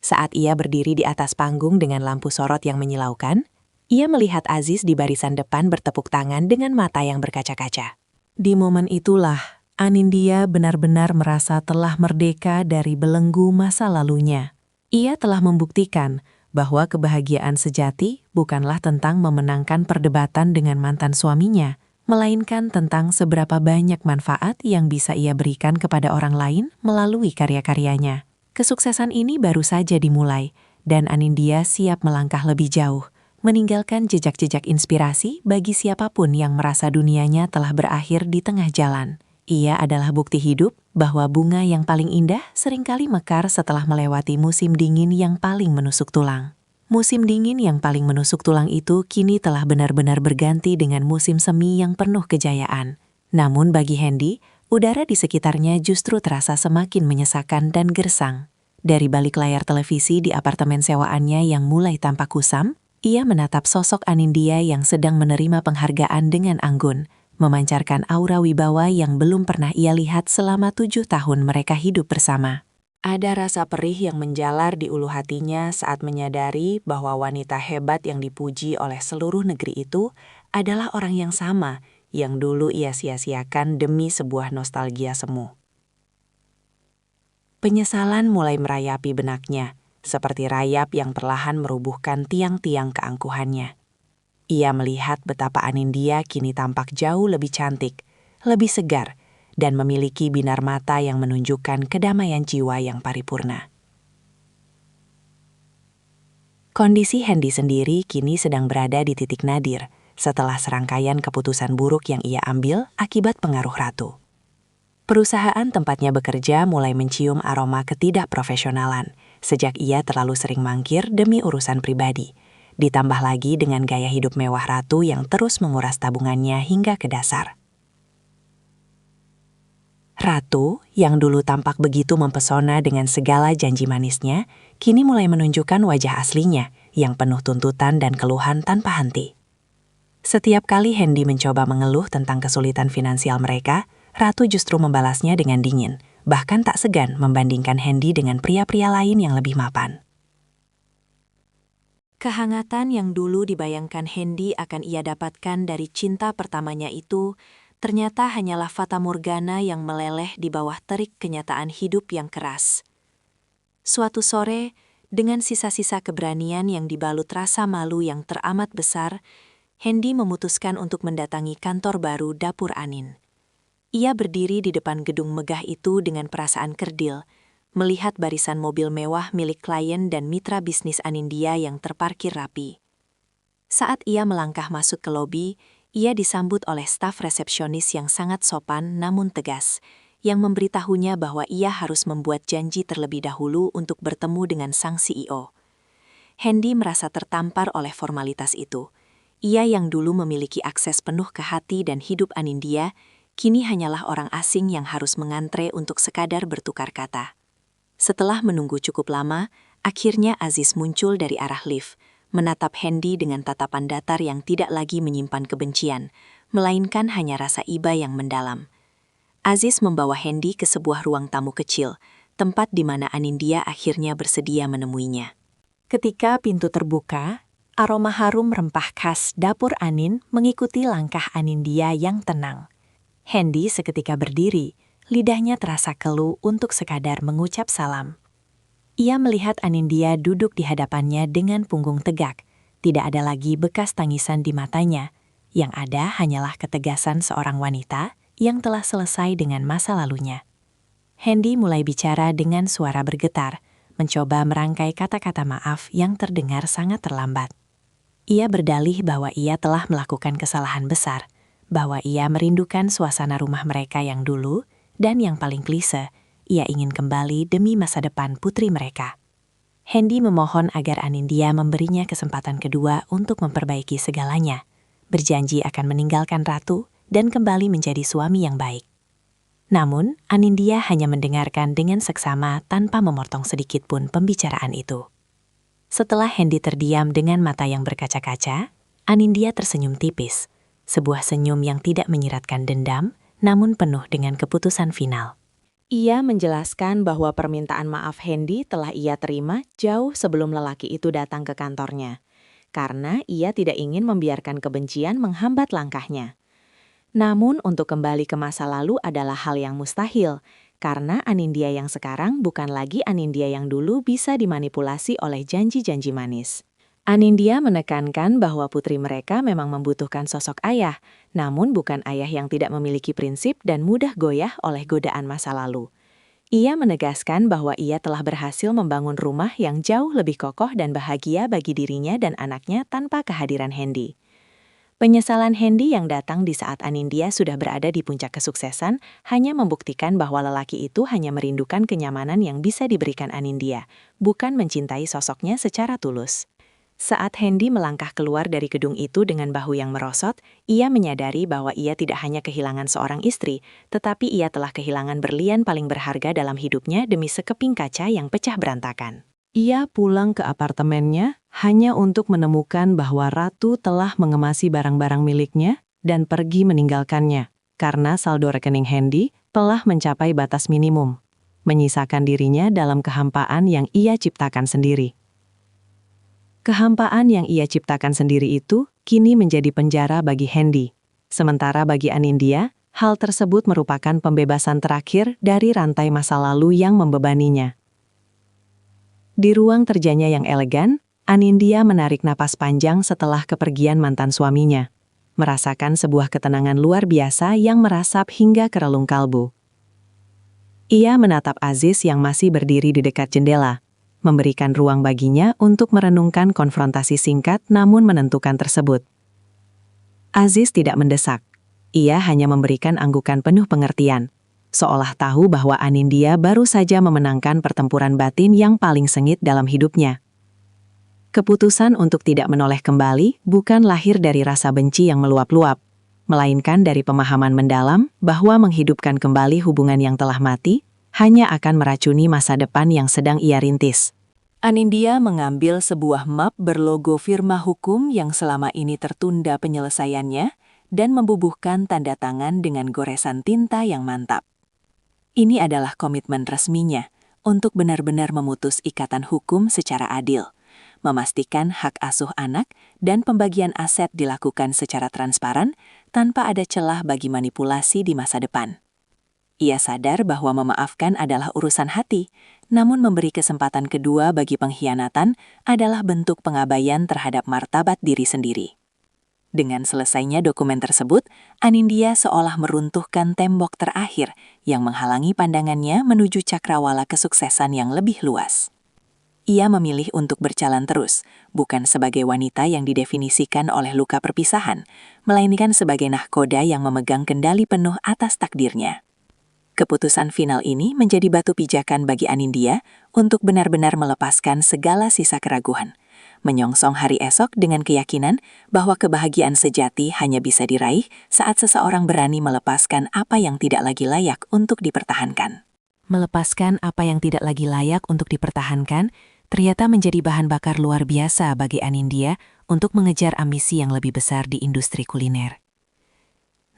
Saat ia berdiri di atas panggung dengan lampu sorot yang menyilaukan, ia melihat Aziz di barisan depan bertepuk tangan dengan mata yang berkaca-kaca. Di momen itulah, Anindya benar-benar merasa telah merdeka dari belenggu masa lalunya. Ia telah membuktikan bahwa kebahagiaan sejati bukanlah tentang memenangkan perdebatan dengan mantan suaminya, melainkan tentang seberapa banyak manfaat yang bisa ia berikan kepada orang lain melalui karya-karyanya. Kesuksesan ini baru saja dimulai, dan Anindya siap melangkah lebih jauh, meninggalkan jejak-jejak inspirasi bagi siapapun yang merasa dunianya telah berakhir di tengah jalan. Ia adalah bukti hidup bahwa bunga yang paling indah seringkali mekar setelah melewati musim dingin yang paling menusuk tulang. Musim dingin yang paling menusuk tulang itu kini telah benar-benar berganti dengan musim semi yang penuh kejayaan. Namun bagi Hendy, udara di sekitarnya justru terasa semakin menyesakan dan gersang. Dari balik layar televisi di apartemen sewaannya yang mulai tampak kusam, ia menatap sosok Anindya yang sedang menerima penghargaan dengan anggun, memancarkan aura wibawa yang belum pernah ia lihat selama 7 tahun mereka hidup bersama. Ada rasa perih yang menjalar di ulu hatinya saat menyadari bahwa wanita hebat yang dipuji oleh seluruh negeri itu adalah orang yang sama yang dulu ia sia-siakan demi sebuah nostalgia semu. Penyesalan mulai merayapi benaknya, seperti rayap yang perlahan merubuhkan tiang-tiang keangkuhannya. Ia melihat betapa Anindya kini tampak jauh lebih cantik, lebih segar, dan memiliki binar mata yang menunjukkan kedamaian jiwa yang paripurna. Kondisi Hendy sendiri kini sedang berada di titik nadir setelah serangkaian keputusan buruk yang ia ambil akibat pengaruh ratu. Perusahaan tempatnya bekerja mulai mencium aroma ketidakprofesionalan sejak ia terlalu sering mangkir demi urusan pribadi, ditambah lagi dengan gaya hidup mewah ratu yang terus menguras tabungannya hingga ke dasar. Ratu, yang dulu tampak begitu mempesona dengan segala janji manisnya, kini mulai menunjukkan wajah aslinya yang penuh tuntutan dan keluhan tanpa henti. Setiap kali Hendy mencoba mengeluh tentang kesulitan finansial mereka, Ratu justru membalasnya dengan dingin, bahkan tak segan membandingkan Hendy dengan pria-pria lain yang lebih mapan. Kehangatan yang dulu dibayangkan Hendy akan ia dapatkan dari cinta pertamanya itu ternyata hanyalah fata morgana yang meleleh di bawah terik kenyataan hidup yang keras. Suatu sore, dengan sisa-sisa keberanian yang dibalut rasa malu yang teramat besar, Hendy memutuskan untuk mendatangi kantor baru dapur Anin. Ia berdiri di depan gedung megah itu dengan perasaan kerdil, melihat barisan mobil mewah milik klien dan mitra bisnis Anindya yang terparkir rapi. Saat ia melangkah masuk ke lobi, ia disambut oleh staf resepsionis yang sangat sopan namun tegas, yang memberitahunya bahwa ia harus membuat janji terlebih dahulu untuk bertemu dengan sang CEO. Hendy merasa tertampar oleh formalitas itu. Ia yang dulu memiliki akses penuh ke hati dan hidup Anindya, kini hanyalah orang asing yang harus mengantre untuk sekadar bertukar kata. Setelah menunggu cukup lama, akhirnya Aziz muncul dari arah lift, menatap Hendy dengan tatapan datar yang tidak lagi menyimpan kebencian, melainkan hanya rasa iba yang mendalam. Aziz membawa Hendy ke sebuah ruang tamu kecil, tempat di mana Anindya akhirnya bersedia menemuinya. Ketika pintu terbuka, aroma harum rempah khas dapur Anin mengikuti langkah Anindya yang tenang. Hendy seketika berdiri, lidahnya terasa keluh untuk sekadar mengucap salam. Ia melihat Anindya duduk di hadapannya dengan punggung tegak. Tidak ada lagi bekas tangisan di matanya. Yang ada hanyalah ketegasan seorang wanita yang telah selesai dengan masa lalunya. Hendy mulai bicara dengan suara bergetar, mencoba merangkai kata-kata maaf yang terdengar sangat terlambat. Ia berdalih bahwa ia telah melakukan kesalahan besar, bahwa ia merindukan suasana rumah mereka yang dulu, dan yang paling klise, ia ingin kembali demi masa depan putri mereka. Hendy memohon agar Anindya memberinya kesempatan kedua untuk memperbaiki segalanya, berjanji akan meninggalkan Ratu dan kembali menjadi suami yang baik. Namun, Anindya hanya mendengarkan dengan seksama tanpa memotong sedikit pun pembicaraan itu. Setelah Hendy terdiam dengan mata yang berkaca-kaca, Anindya tersenyum tipis, sebuah senyum yang tidak menyiratkan dendam, namun penuh dengan keputusan final. Ia menjelaskan bahwa permintaan maaf Hendy telah ia terima jauh sebelum lelaki itu datang ke kantornya, karena ia tidak ingin membiarkan kebencian menghambat langkahnya. Namun untuk kembali ke masa lalu adalah hal yang mustahil, karena Anindya yang sekarang bukan lagi Anindya yang dulu bisa dimanipulasi oleh janji-janji manis. Anindya menekankan bahwa putri mereka memang membutuhkan sosok ayah, namun bukan ayah yang tidak memiliki prinsip dan mudah goyah oleh godaan masa lalu. Ia menegaskan bahwa ia telah berhasil membangun rumah yang jauh lebih kokoh dan bahagia bagi dirinya dan anaknya tanpa kehadiran Hendy. Penyesalan Hendy yang datang di saat Anindya sudah berada di puncak kesuksesan hanya membuktikan bahwa lelaki itu hanya merindukan kenyamanan yang bisa diberikan Anindya, bukan mencintai sosoknya secara tulus. Saat Hendy melangkah keluar dari gedung itu dengan bahu yang merosot, ia menyadari bahwa ia tidak hanya kehilangan seorang istri, tetapi ia telah kehilangan berlian paling berharga dalam hidupnya demi sekeping kaca yang pecah berantakan. Ia pulang ke apartemennya hanya untuk menemukan bahwa Ratu telah mengemasi barang-barang miliknya dan pergi meninggalkannya, karena saldo rekening Hendy telah mencapai batas minimum, menyisakan dirinya dalam kehampaan yang ia ciptakan sendiri. Kehampaan yang ia ciptakan sendiri itu kini menjadi penjara bagi Hendy. Sementara bagi Anindya, hal tersebut merupakan pembebasan terakhir dari rantai masa lalu yang membebaninya. Di ruang kerjanya yang elegan, Anindya menarik napas panjang setelah kepergian mantan suaminya, merasakan sebuah ketenangan luar biasa yang merasap hingga ke relung kalbu. Ia menatap Aziz yang masih berdiri di dekat jendela, memberikan ruang baginya untuk merenungkan konfrontasi singkat namun menentukan tersebut. Aziz tidak mendesak. Ia hanya memberikan anggukan penuh pengertian, seolah tahu bahwa Anindya baru saja memenangkan pertempuran batin yang paling sengit dalam hidupnya. Keputusan untuk tidak menoleh kembali bukan lahir dari rasa benci yang meluap-luap, melainkan dari pemahaman mendalam bahwa menghidupkan kembali hubungan yang telah mati hanya akan meracuni masa depan yang sedang ia rintis. Anindya mengambil sebuah map berlogo firma hukum yang selama ini tertunda penyelesaiannya dan membubuhkan tanda tangan dengan goresan tinta yang mantap. Ini adalah komitmen resminya untuk benar-benar memutus ikatan hukum secara adil, memastikan hak asuh anak dan pembagian aset dilakukan secara transparan tanpa ada celah bagi manipulasi di masa depan. Ia sadar bahwa memaafkan adalah urusan hati, namun memberi kesempatan kedua bagi pengkhianatan adalah bentuk pengabaian terhadap martabat diri sendiri. Dengan selesainya dokumen tersebut, Anindya seolah meruntuhkan tembok terakhir yang menghalangi pandangannya menuju cakrawala kesuksesan yang lebih luas. Ia memilih untuk berjalan terus, bukan sebagai wanita yang didefinisikan oleh luka perpisahan, melainkan sebagai nahkoda yang memegang kendali penuh atas takdirnya. Keputusan final ini menjadi batu pijakan bagi Anindya untuk benar-benar melepaskan segala sisa keraguan, menyongsong hari esok dengan keyakinan bahwa kebahagiaan sejati hanya bisa diraih saat seseorang berani melepaskan apa yang tidak lagi layak untuk dipertahankan. Melepaskan apa yang tidak lagi layak untuk dipertahankan ternyata menjadi bahan bakar luar biasa bagi Anindya untuk mengejar ambisi yang lebih besar di industri kuliner.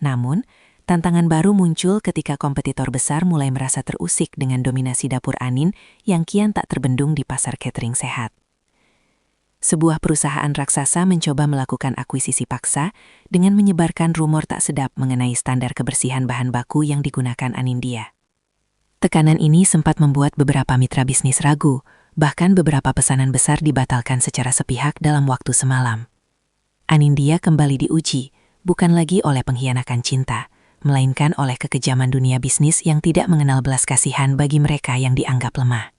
Namun, tantangan baru muncul ketika kompetitor besar mulai merasa terusik dengan dominasi dapur Anin yang kian tak terbendung di pasar catering sehat. Sebuah perusahaan raksasa mencoba melakukan akuisisi paksa dengan menyebarkan rumor tak sedap mengenai standar kebersihan bahan baku yang digunakan Anindya. Tekanan ini sempat membuat beberapa mitra bisnis ragu, bahkan beberapa pesanan besar dibatalkan secara sepihak dalam waktu semalam. Anindya kembali diuji, bukan lagi oleh pengkhianatan cinta, melainkan oleh kekejaman dunia bisnis yang tidak mengenal belas kasihan bagi mereka yang dianggap lemah.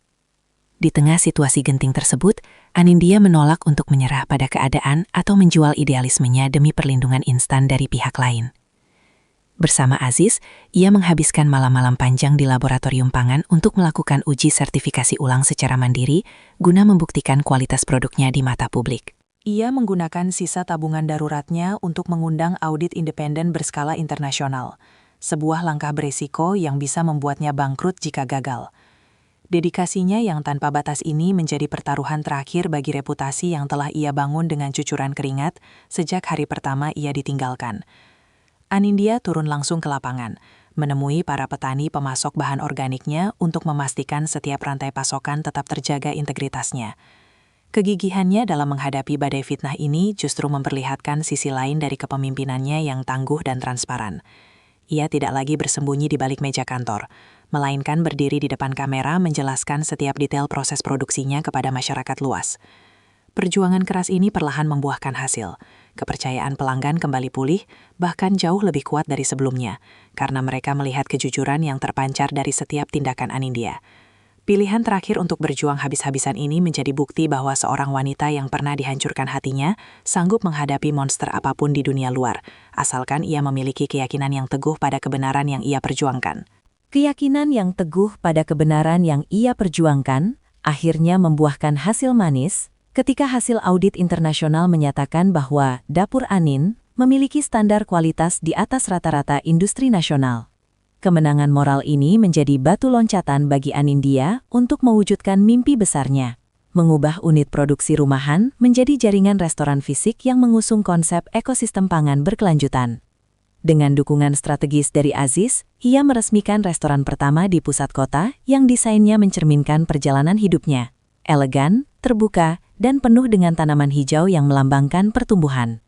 Di tengah situasi genting tersebut, Anindya menolak untuk menyerah pada keadaan atau menjual idealismenya demi perlindungan instan dari pihak lain. Bersama Aziz, ia menghabiskan malam-malam panjang di laboratorium pangan untuk melakukan uji sertifikasi ulang secara mandiri guna membuktikan kualitas produknya di mata publik. Ia menggunakan sisa tabungan daruratnya untuk mengundang audit independen berskala internasional, sebuah langkah beresiko yang bisa membuatnya bangkrut jika gagal. Dedikasinya yang tanpa batas ini menjadi pertaruhan terakhir bagi reputasi yang telah ia bangun dengan cucuran keringat sejak hari pertama ia ditinggalkan. Anindya turun langsung ke lapangan, menemui para petani pemasok bahan organiknya untuk memastikan setiap rantai pasokan tetap terjaga integritasnya. Kegigihannya dalam menghadapi badai fitnah ini justru memperlihatkan sisi lain dari kepemimpinannya yang tangguh dan transparan. Ia tidak lagi bersembunyi di balik meja kantor, melainkan berdiri di depan kamera menjelaskan setiap detail proses produksinya kepada masyarakat luas. Perjuangan keras ini perlahan membuahkan hasil. Kepercayaan pelanggan kembali pulih, bahkan jauh lebih kuat dari sebelumnya, karena mereka melihat kejujuran yang terpancar dari setiap tindakan Anindya. Pilihan terakhir untuk berjuang habis-habisan ini menjadi bukti bahwa seorang wanita yang pernah dihancurkan hatinya sanggup menghadapi monster apapun di dunia luar, asalkan ia memiliki keyakinan yang teguh pada kebenaran yang ia perjuangkan. Keyakinan yang teguh pada kebenaran yang ia perjuangkan akhirnya membuahkan hasil manis ketika hasil audit internasional menyatakan bahwa dapur Anin memiliki standar kualitas di atas rata-rata industri nasional. Kemenangan moral ini menjadi batu loncatan bagi Anindya untuk mewujudkan mimpi besarnya, mengubah unit produksi rumahan menjadi jaringan restoran fisik yang mengusung konsep ekosistem pangan berkelanjutan. Dengan dukungan strategis dari Aziz, ia meresmikan restoran pertama di pusat kota yang desainnya mencerminkan perjalanan hidupnya, elegan, terbuka, dan penuh dengan tanaman hijau yang melambangkan pertumbuhan.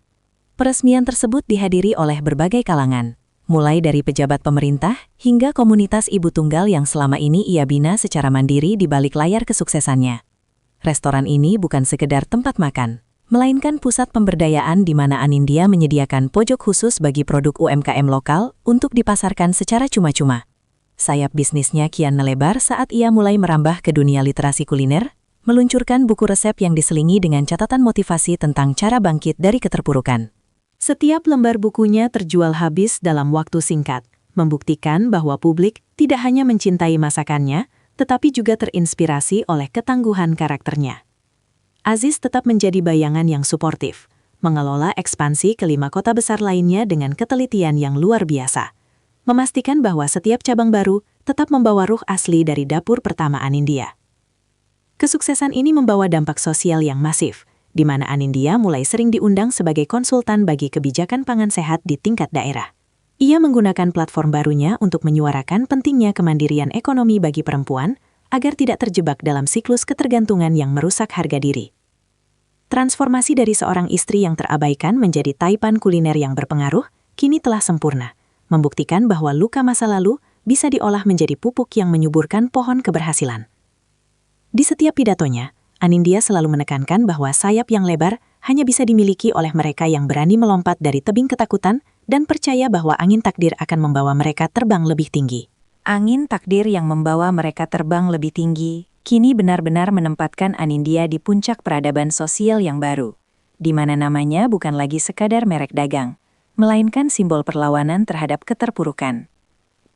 Peresmian tersebut dihadiri oleh berbagai kalangan, mulai dari pejabat pemerintah hingga komunitas ibu tunggal yang selama ini ia bina secara mandiri di balik layar kesuksesannya. Restoran ini bukan sekedar tempat makan, melainkan pusat pemberdayaan di mana Anindya menyediakan pojok khusus bagi produk UMKM lokal untuk dipasarkan secara cuma-cuma. Sayap bisnisnya kian melebar saat ia mulai merambah ke dunia literasi kuliner, meluncurkan buku resep yang diselingi dengan catatan motivasi tentang cara bangkit dari keterpurukan. Setiap lembar bukunya terjual habis dalam waktu singkat, membuktikan bahwa publik tidak hanya mencintai masakannya, tetapi juga terinspirasi oleh ketangguhan karakternya. Aziz tetap menjadi bayangan yang suportif, mengelola ekspansi ke 5 kota besar lainnya dengan ketelitian yang luar biasa, memastikan bahwa setiap cabang baru tetap membawa ruh asli dari dapur pertama Anindya. Kesuksesan ini membawa dampak sosial yang masif, di mana Anindya mulai sering diundang sebagai konsultan bagi kebijakan pangan sehat di tingkat daerah. Ia menggunakan platform barunya untuk menyuarakan pentingnya kemandirian ekonomi bagi perempuan agar tidak terjebak dalam siklus ketergantungan yang merusak harga diri. Transformasi dari seorang istri yang terabaikan menjadi taipan kuliner yang berpengaruh kini telah sempurna, membuktikan bahwa luka masa lalu bisa diolah menjadi pupuk yang menyuburkan pohon keberhasilan. Di setiap pidatonya, Anindya selalu menekankan bahwa sayap yang lebar hanya bisa dimiliki oleh mereka yang berani melompat dari tebing ketakutan dan percaya bahwa angin takdir akan membawa mereka terbang lebih tinggi. Angin takdir yang membawa mereka terbang lebih tinggi, kini benar-benar menempatkan Anindya di puncak peradaban sosial yang baru, di mana namanya bukan lagi sekadar merek dagang, melainkan simbol perlawanan terhadap keterpurukan.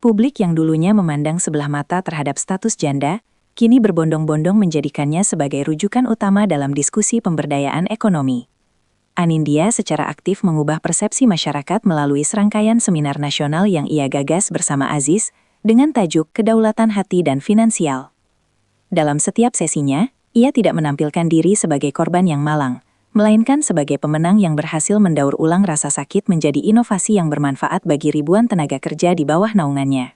Publik yang dulunya memandang sebelah mata terhadap status janda, kini berbondong-bondong menjadikannya sebagai rujukan utama dalam diskusi pemberdayaan ekonomi. Anindya secara aktif mengubah persepsi masyarakat melalui serangkaian seminar nasional yang ia gagas bersama Aziz dengan tajuk Kedaulatan Hati dan Finansial. Dalam setiap sesinya, ia tidak menampilkan diri sebagai korban yang malang, melainkan sebagai pemenang yang berhasil mendaur ulang rasa sakit menjadi inovasi yang bermanfaat bagi ribuan tenaga kerja di bawah naungannya.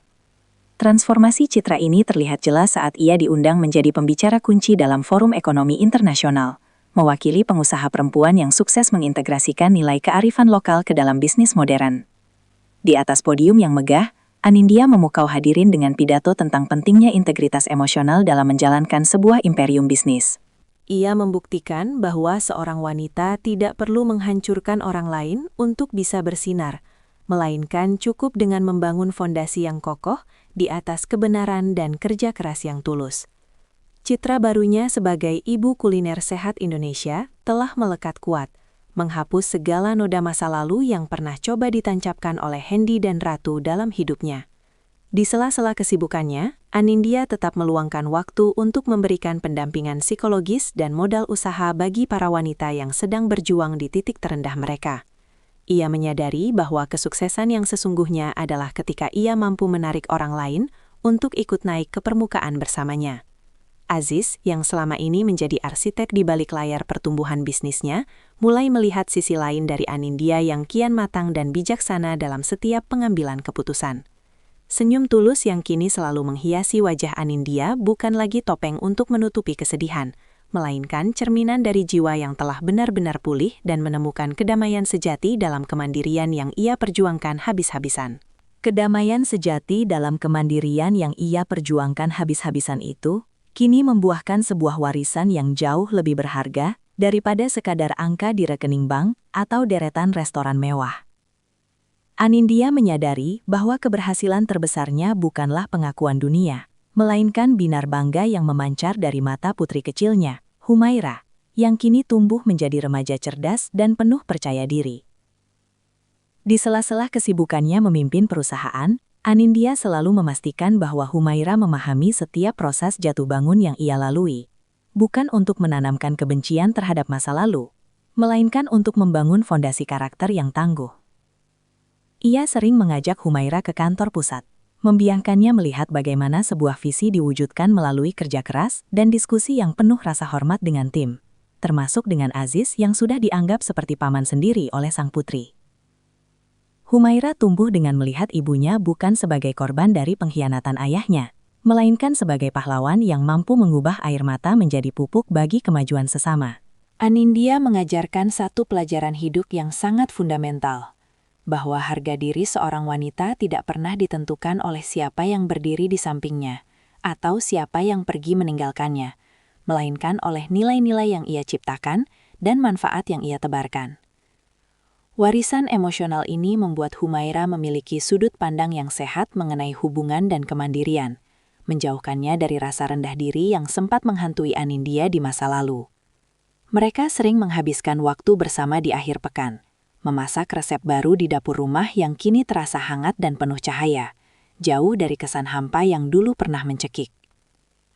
Transformasi citra ini terlihat jelas saat ia diundang menjadi pembicara kunci dalam forum ekonomi internasional, mewakili pengusaha perempuan yang sukses mengintegrasikan nilai kearifan lokal ke dalam bisnis modern. Di atas podium yang megah, Anindya memukau hadirin dengan pidato tentang pentingnya integritas emosional dalam menjalankan sebuah imperium bisnis. Ia membuktikan bahwa seorang wanita tidak perlu menghancurkan orang lain untuk bisa bersinar, melainkan cukup dengan membangun fondasi yang kokoh di atas kebenaran dan kerja keras yang tulus. Citra barunya sebagai ibu kuliner sehat Indonesia telah melekat kuat, menghapus segala noda masa lalu yang pernah coba ditancapkan oleh Hendy dan Ratu dalam hidupnya. Di sela-sela kesibukannya, Anindya tetap meluangkan waktu untuk memberikan pendampingan psikologis dan modal usaha bagi para wanita yang sedang berjuang di titik terendah mereka. Ia menyadari bahwa kesuksesan yang sesungguhnya adalah ketika ia mampu menarik orang lain untuk ikut naik ke permukaan bersamanya. Aziz, yang selama ini menjadi arsitek di balik layar pertumbuhan bisnisnya, mulai melihat sisi lain dari Anindya yang kian matang dan bijaksana dalam setiap pengambilan keputusan. Senyum tulus yang kini selalu menghiasi wajah Anindya bukan lagi topeng untuk menutupi kesedihan, melainkan cerminan dari jiwa yang telah benar-benar pulih dan menemukan kedamaian sejati dalam kemandirian yang ia perjuangkan habis-habisan. Kedamaian sejati dalam kemandirian yang ia perjuangkan habis-habisan itu kini membuahkan sebuah warisan yang jauh lebih berharga daripada sekadar angka di rekening bank atau deretan restoran mewah. Anindya menyadari bahwa keberhasilan terbesarnya bukanlah pengakuan dunia, melainkan binar bangga yang memancar dari mata putri kecilnya, Humaira, yang kini tumbuh menjadi remaja cerdas dan penuh percaya diri. Di sela-sela kesibukannya memimpin perusahaan, Anindya selalu memastikan bahwa Humaira memahami setiap proses jatuh bangun yang ia lalui, bukan untuk menanamkan kebencian terhadap masa lalu, melainkan untuk membangun fondasi karakter yang tangguh. Ia sering mengajak Humaira ke kantor pusat, membiarkannya melihat bagaimana sebuah visi diwujudkan melalui kerja keras dan diskusi yang penuh rasa hormat dengan tim, termasuk dengan Aziz yang sudah dianggap seperti paman sendiri oleh sang putri. Humaira tumbuh dengan melihat ibunya bukan sebagai korban dari pengkhianatan ayahnya, melainkan sebagai pahlawan yang mampu mengubah air mata menjadi pupuk bagi kemajuan sesama. Anindya mengajarkan satu pelajaran hidup yang sangat fundamental, bahwa harga diri seorang wanita tidak pernah ditentukan oleh siapa yang berdiri di sampingnya, atau siapa yang pergi meninggalkannya, melainkan oleh nilai-nilai yang ia ciptakan dan manfaat yang ia tebarkan. Warisan emosional ini membuat Humaira memiliki sudut pandang yang sehat mengenai hubungan dan kemandirian, menjauhkannya dari rasa rendah diri yang sempat menghantui Anindya di masa lalu. Mereka sering menghabiskan waktu bersama di akhir pekan, memasak resep baru di dapur rumah yang kini terasa hangat dan penuh cahaya, jauh dari kesan hampa yang dulu pernah mencekik.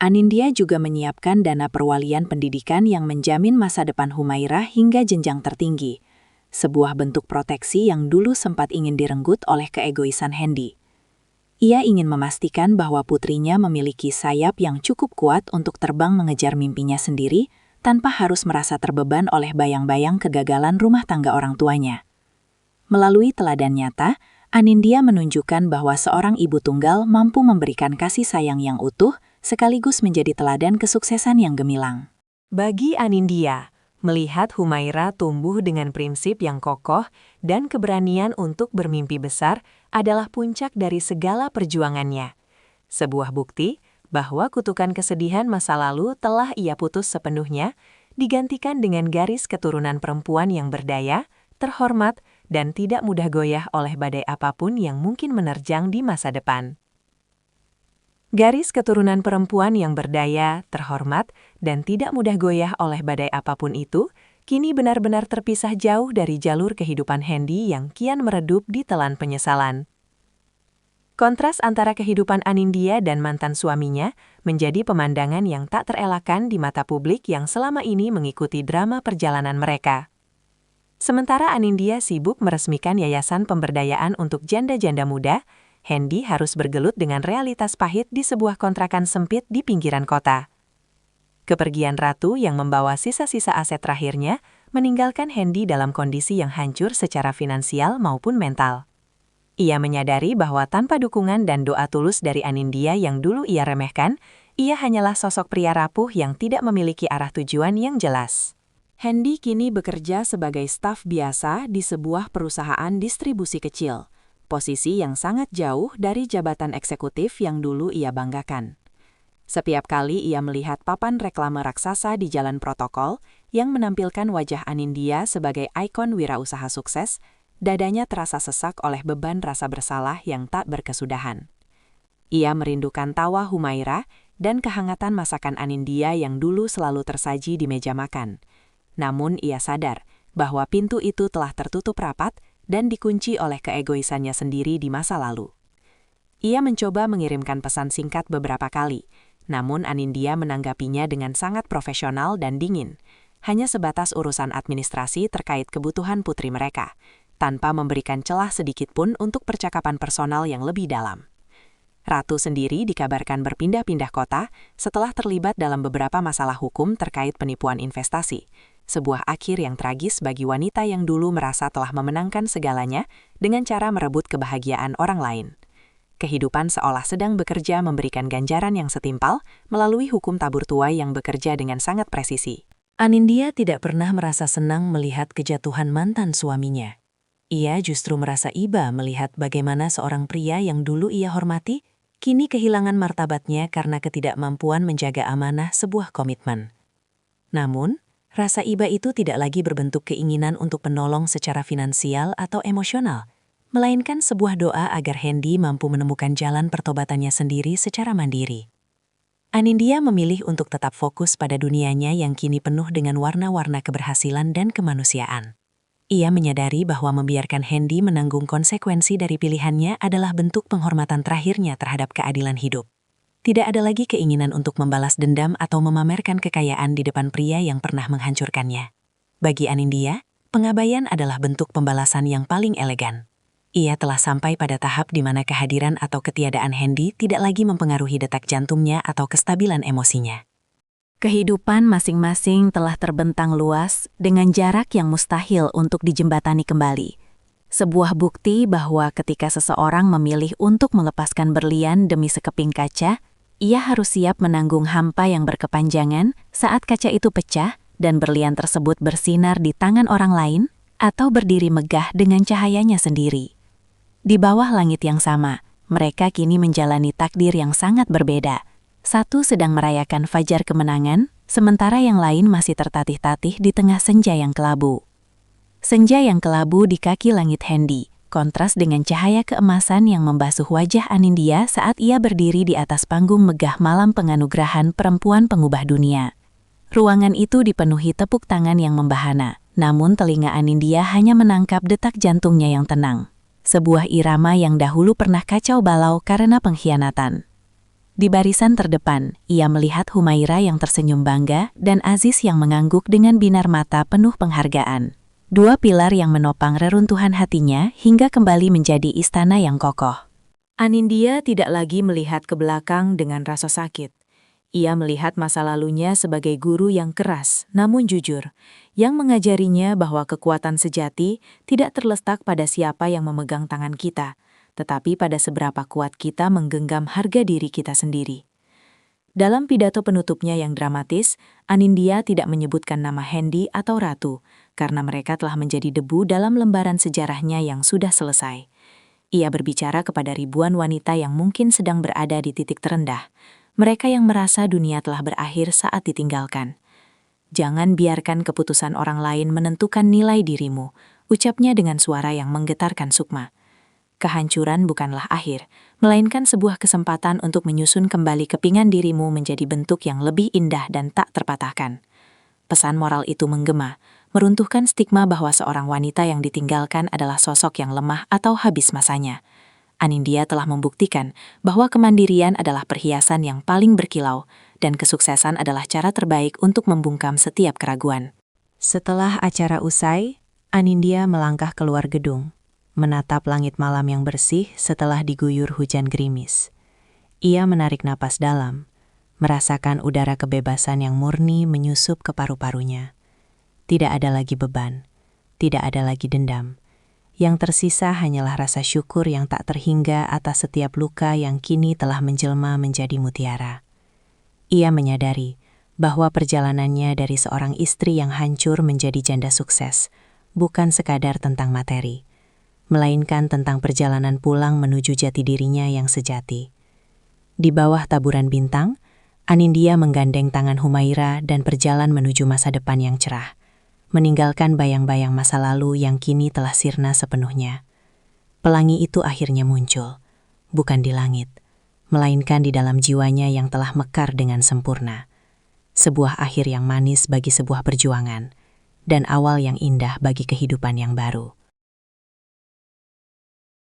Anindya juga menyiapkan dana perwalian pendidikan yang menjamin masa depan Humairah hingga jenjang tertinggi. Sebuah bentuk proteksi yang dulu sempat ingin direnggut oleh keegoisan Hendy. Ia ingin memastikan bahwa putrinya memiliki sayap yang cukup kuat untuk terbang mengejar mimpinya sendiri tanpa harus merasa terbeban oleh bayang-bayang kegagalan rumah tangga orang tuanya. Melalui teladan nyata, Anindya menunjukkan bahwa seorang ibu tunggal mampu memberikan kasih sayang yang utuh sekaligus menjadi teladan kesuksesan yang gemilang. Bagi Anindya, melihat Humairah tumbuh dengan prinsip yang kokoh dan keberanian untuk bermimpi besar adalah puncak dari segala perjuangannya. Sebuah bukti bahwa kutukan kesedihan masa lalu telah ia putus sepenuhnya, digantikan dengan garis keturunan perempuan yang berdaya, terhormat, dan tidak mudah goyah oleh badai apapun yang mungkin menerjang di masa depan. Garis keturunan perempuan yang berdaya, terhormat, dan tidak mudah goyah oleh badai apapun itu, kini benar-benar terpisah jauh dari jalur kehidupan Hendy yang kian meredup di telan penyesalan. Kontras antara kehidupan Anindya dan mantan suaminya menjadi pemandangan yang tak terelakkan di mata publik yang selama ini mengikuti drama perjalanan mereka. Sementara Anindya sibuk meresmikan yayasan pemberdayaan untuk janda-janda muda, Hendy harus bergelut dengan realitas pahit di sebuah kontrakan sempit di pinggiran kota. Kepergian Ratu yang membawa sisa-sisa aset terakhirnya meninggalkan Hendy dalam kondisi yang hancur secara finansial maupun mental. Ia menyadari bahwa tanpa dukungan dan doa tulus dari Anindya yang dulu ia remehkan, ia hanyalah sosok pria rapuh yang tidak memiliki arah tujuan yang jelas. Hendy kini bekerja sebagai staf biasa di sebuah perusahaan distribusi kecil, posisi yang sangat jauh dari jabatan eksekutif yang dulu ia banggakan. Setiap kali ia melihat papan reklame raksasa di jalan protokol yang menampilkan wajah Anindya sebagai ikon wirausaha sukses, dadanya terasa sesak oleh beban rasa bersalah yang tak berkesudahan. Ia merindukan tawa Humairah dan kehangatan masakan Anindya yang dulu selalu tersaji di meja makan. Namun ia sadar bahwa pintu itu telah tertutup rapat dan dikunci oleh keegoisannya sendiri di masa lalu. Ia mencoba mengirimkan pesan singkat beberapa kali, namun Anindya menanggapinya dengan sangat profesional dan dingin, hanya sebatas urusan administrasi terkait kebutuhan putri mereka, tanpa memberikan celah sedikit pun untuk percakapan personal yang lebih dalam. Ratu sendiri dikabarkan berpindah-pindah kota setelah terlibat dalam beberapa masalah hukum terkait penipuan investasi, sebuah akhir yang tragis bagi wanita yang dulu merasa telah memenangkan segalanya dengan cara merebut kebahagiaan orang lain. Kehidupan seolah sedang bekerja memberikan ganjaran yang setimpal melalui hukum tabur tuai yang bekerja dengan sangat presisi. Anindya tidak pernah merasa senang melihat kejatuhan mantan suaminya. Ia justru merasa iba melihat bagaimana seorang pria yang dulu ia hormati, kini kehilangan martabatnya karena ketidakmampuan menjaga amanah sebuah komitmen. Namun, rasa iba itu tidak lagi berbentuk keinginan untuk menolong secara finansial atau emosional, melainkan sebuah doa agar Hendy mampu menemukan jalan pertobatannya sendiri secara mandiri. Anindya memilih untuk tetap fokus pada dunianya yang kini penuh dengan warna-warna keberhasilan dan kemanusiaan. Ia menyadari bahwa membiarkan Hendy menanggung konsekuensi dari pilihannya adalah bentuk penghormatan terakhirnya terhadap keadilan hidup. Tidak ada lagi keinginan untuk membalas dendam atau memamerkan kekayaan di depan pria yang pernah menghancurkannya. Bagi Anindya, pengabaian adalah bentuk pembalasan yang paling elegan. Ia telah sampai pada tahap di mana kehadiran atau ketiadaan Hendy tidak lagi mempengaruhi detak jantungnya atau kestabilan emosinya. Kehidupan masing-masing telah terbentang luas dengan jarak yang mustahil untuk dijembatani kembali. Sebuah bukti bahwa ketika seseorang memilih untuk melepaskan berlian demi sekeping kaca, ia harus siap menanggung hampa yang berkepanjangan saat kaca itu pecah dan berlian tersebut bersinar di tangan orang lain atau berdiri megah dengan cahayanya sendiri. Di bawah langit yang sama, mereka kini menjalani takdir yang sangat berbeda. Satu sedang merayakan fajar kemenangan, sementara yang lain masih tertatih-tatih di tengah senja yang kelabu. Senja yang kelabu di kaki langit Hendy, kontras dengan cahaya keemasan yang membasuh wajah Anindya saat ia berdiri di atas panggung megah malam penganugerahan perempuan pengubah dunia. Ruangan itu dipenuhi tepuk tangan yang membahana, namun telinga Anindya hanya menangkap detak jantungnya yang tenang. Sebuah irama yang dahulu pernah kacau balau karena pengkhianatan. Di barisan terdepan, ia melihat Humaira yang tersenyum bangga dan Aziz yang mengangguk dengan binar mata penuh penghargaan. Dua pilar yang menopang reruntuhan hatinya hingga kembali menjadi istana yang kokoh. Anindya tidak lagi melihat ke belakang dengan rasa sakit. Ia melihat masa lalunya sebagai guru yang keras, namun jujur, yang mengajarinya bahwa kekuatan sejati tidak terletak pada siapa yang memegang tangan kita, tetapi pada seberapa kuat kita menggenggam harga diri kita sendiri. Dalam pidato penutupnya yang dramatis, Anindya tidak menyebutkan nama Hendy atau Ratu, karena mereka telah menjadi debu dalam lembaran sejarahnya yang sudah selesai. Ia berbicara kepada ribuan wanita yang mungkin sedang berada di titik terendah, mereka yang merasa dunia telah berakhir saat ditinggalkan. Jangan biarkan keputusan orang lain menentukan nilai dirimu, ucapnya dengan suara yang menggetarkan Sukma. Kehancuran bukanlah akhir, melainkan sebuah kesempatan untuk menyusun kembali kepingan dirimu menjadi bentuk yang lebih indah dan tak terpatahkan. Pesan moral itu menggema, meruntuhkan stigma bahwa seorang wanita yang ditinggalkan adalah sosok yang lemah atau habis masanya. Anindya telah membuktikan bahwa kemandirian adalah perhiasan yang paling berkilau, dan kesuksesan adalah cara terbaik untuk membungkam setiap keraguan. Setelah acara usai, Anindya melangkah keluar gedung, menatap langit malam yang bersih setelah diguyur hujan gerimis. Ia menarik napas dalam, merasakan udara kebebasan yang murni menyusup ke paru-parunya. Tidak ada lagi beban, tidak ada lagi dendam. Yang tersisa hanyalah rasa syukur yang tak terhingga atas setiap luka yang kini telah menjelma menjadi mutiara. Ia menyadari bahwa perjalanannya dari seorang istri yang hancur menjadi janda sukses bukan sekadar tentang materi, melainkan tentang perjalanan pulang menuju jati dirinya yang sejati. Di bawah taburan bintang, Anindya menggandeng tangan Humaira dan berjalan menuju masa depan yang cerah, meninggalkan bayang-bayang masa lalu yang kini telah sirna sepenuhnya. Pelangi itu akhirnya muncul, bukan di langit, melainkan di dalam jiwanya yang telah mekar dengan sempurna. Sebuah akhir yang manis bagi sebuah perjuangan, dan awal yang indah bagi kehidupan yang baru.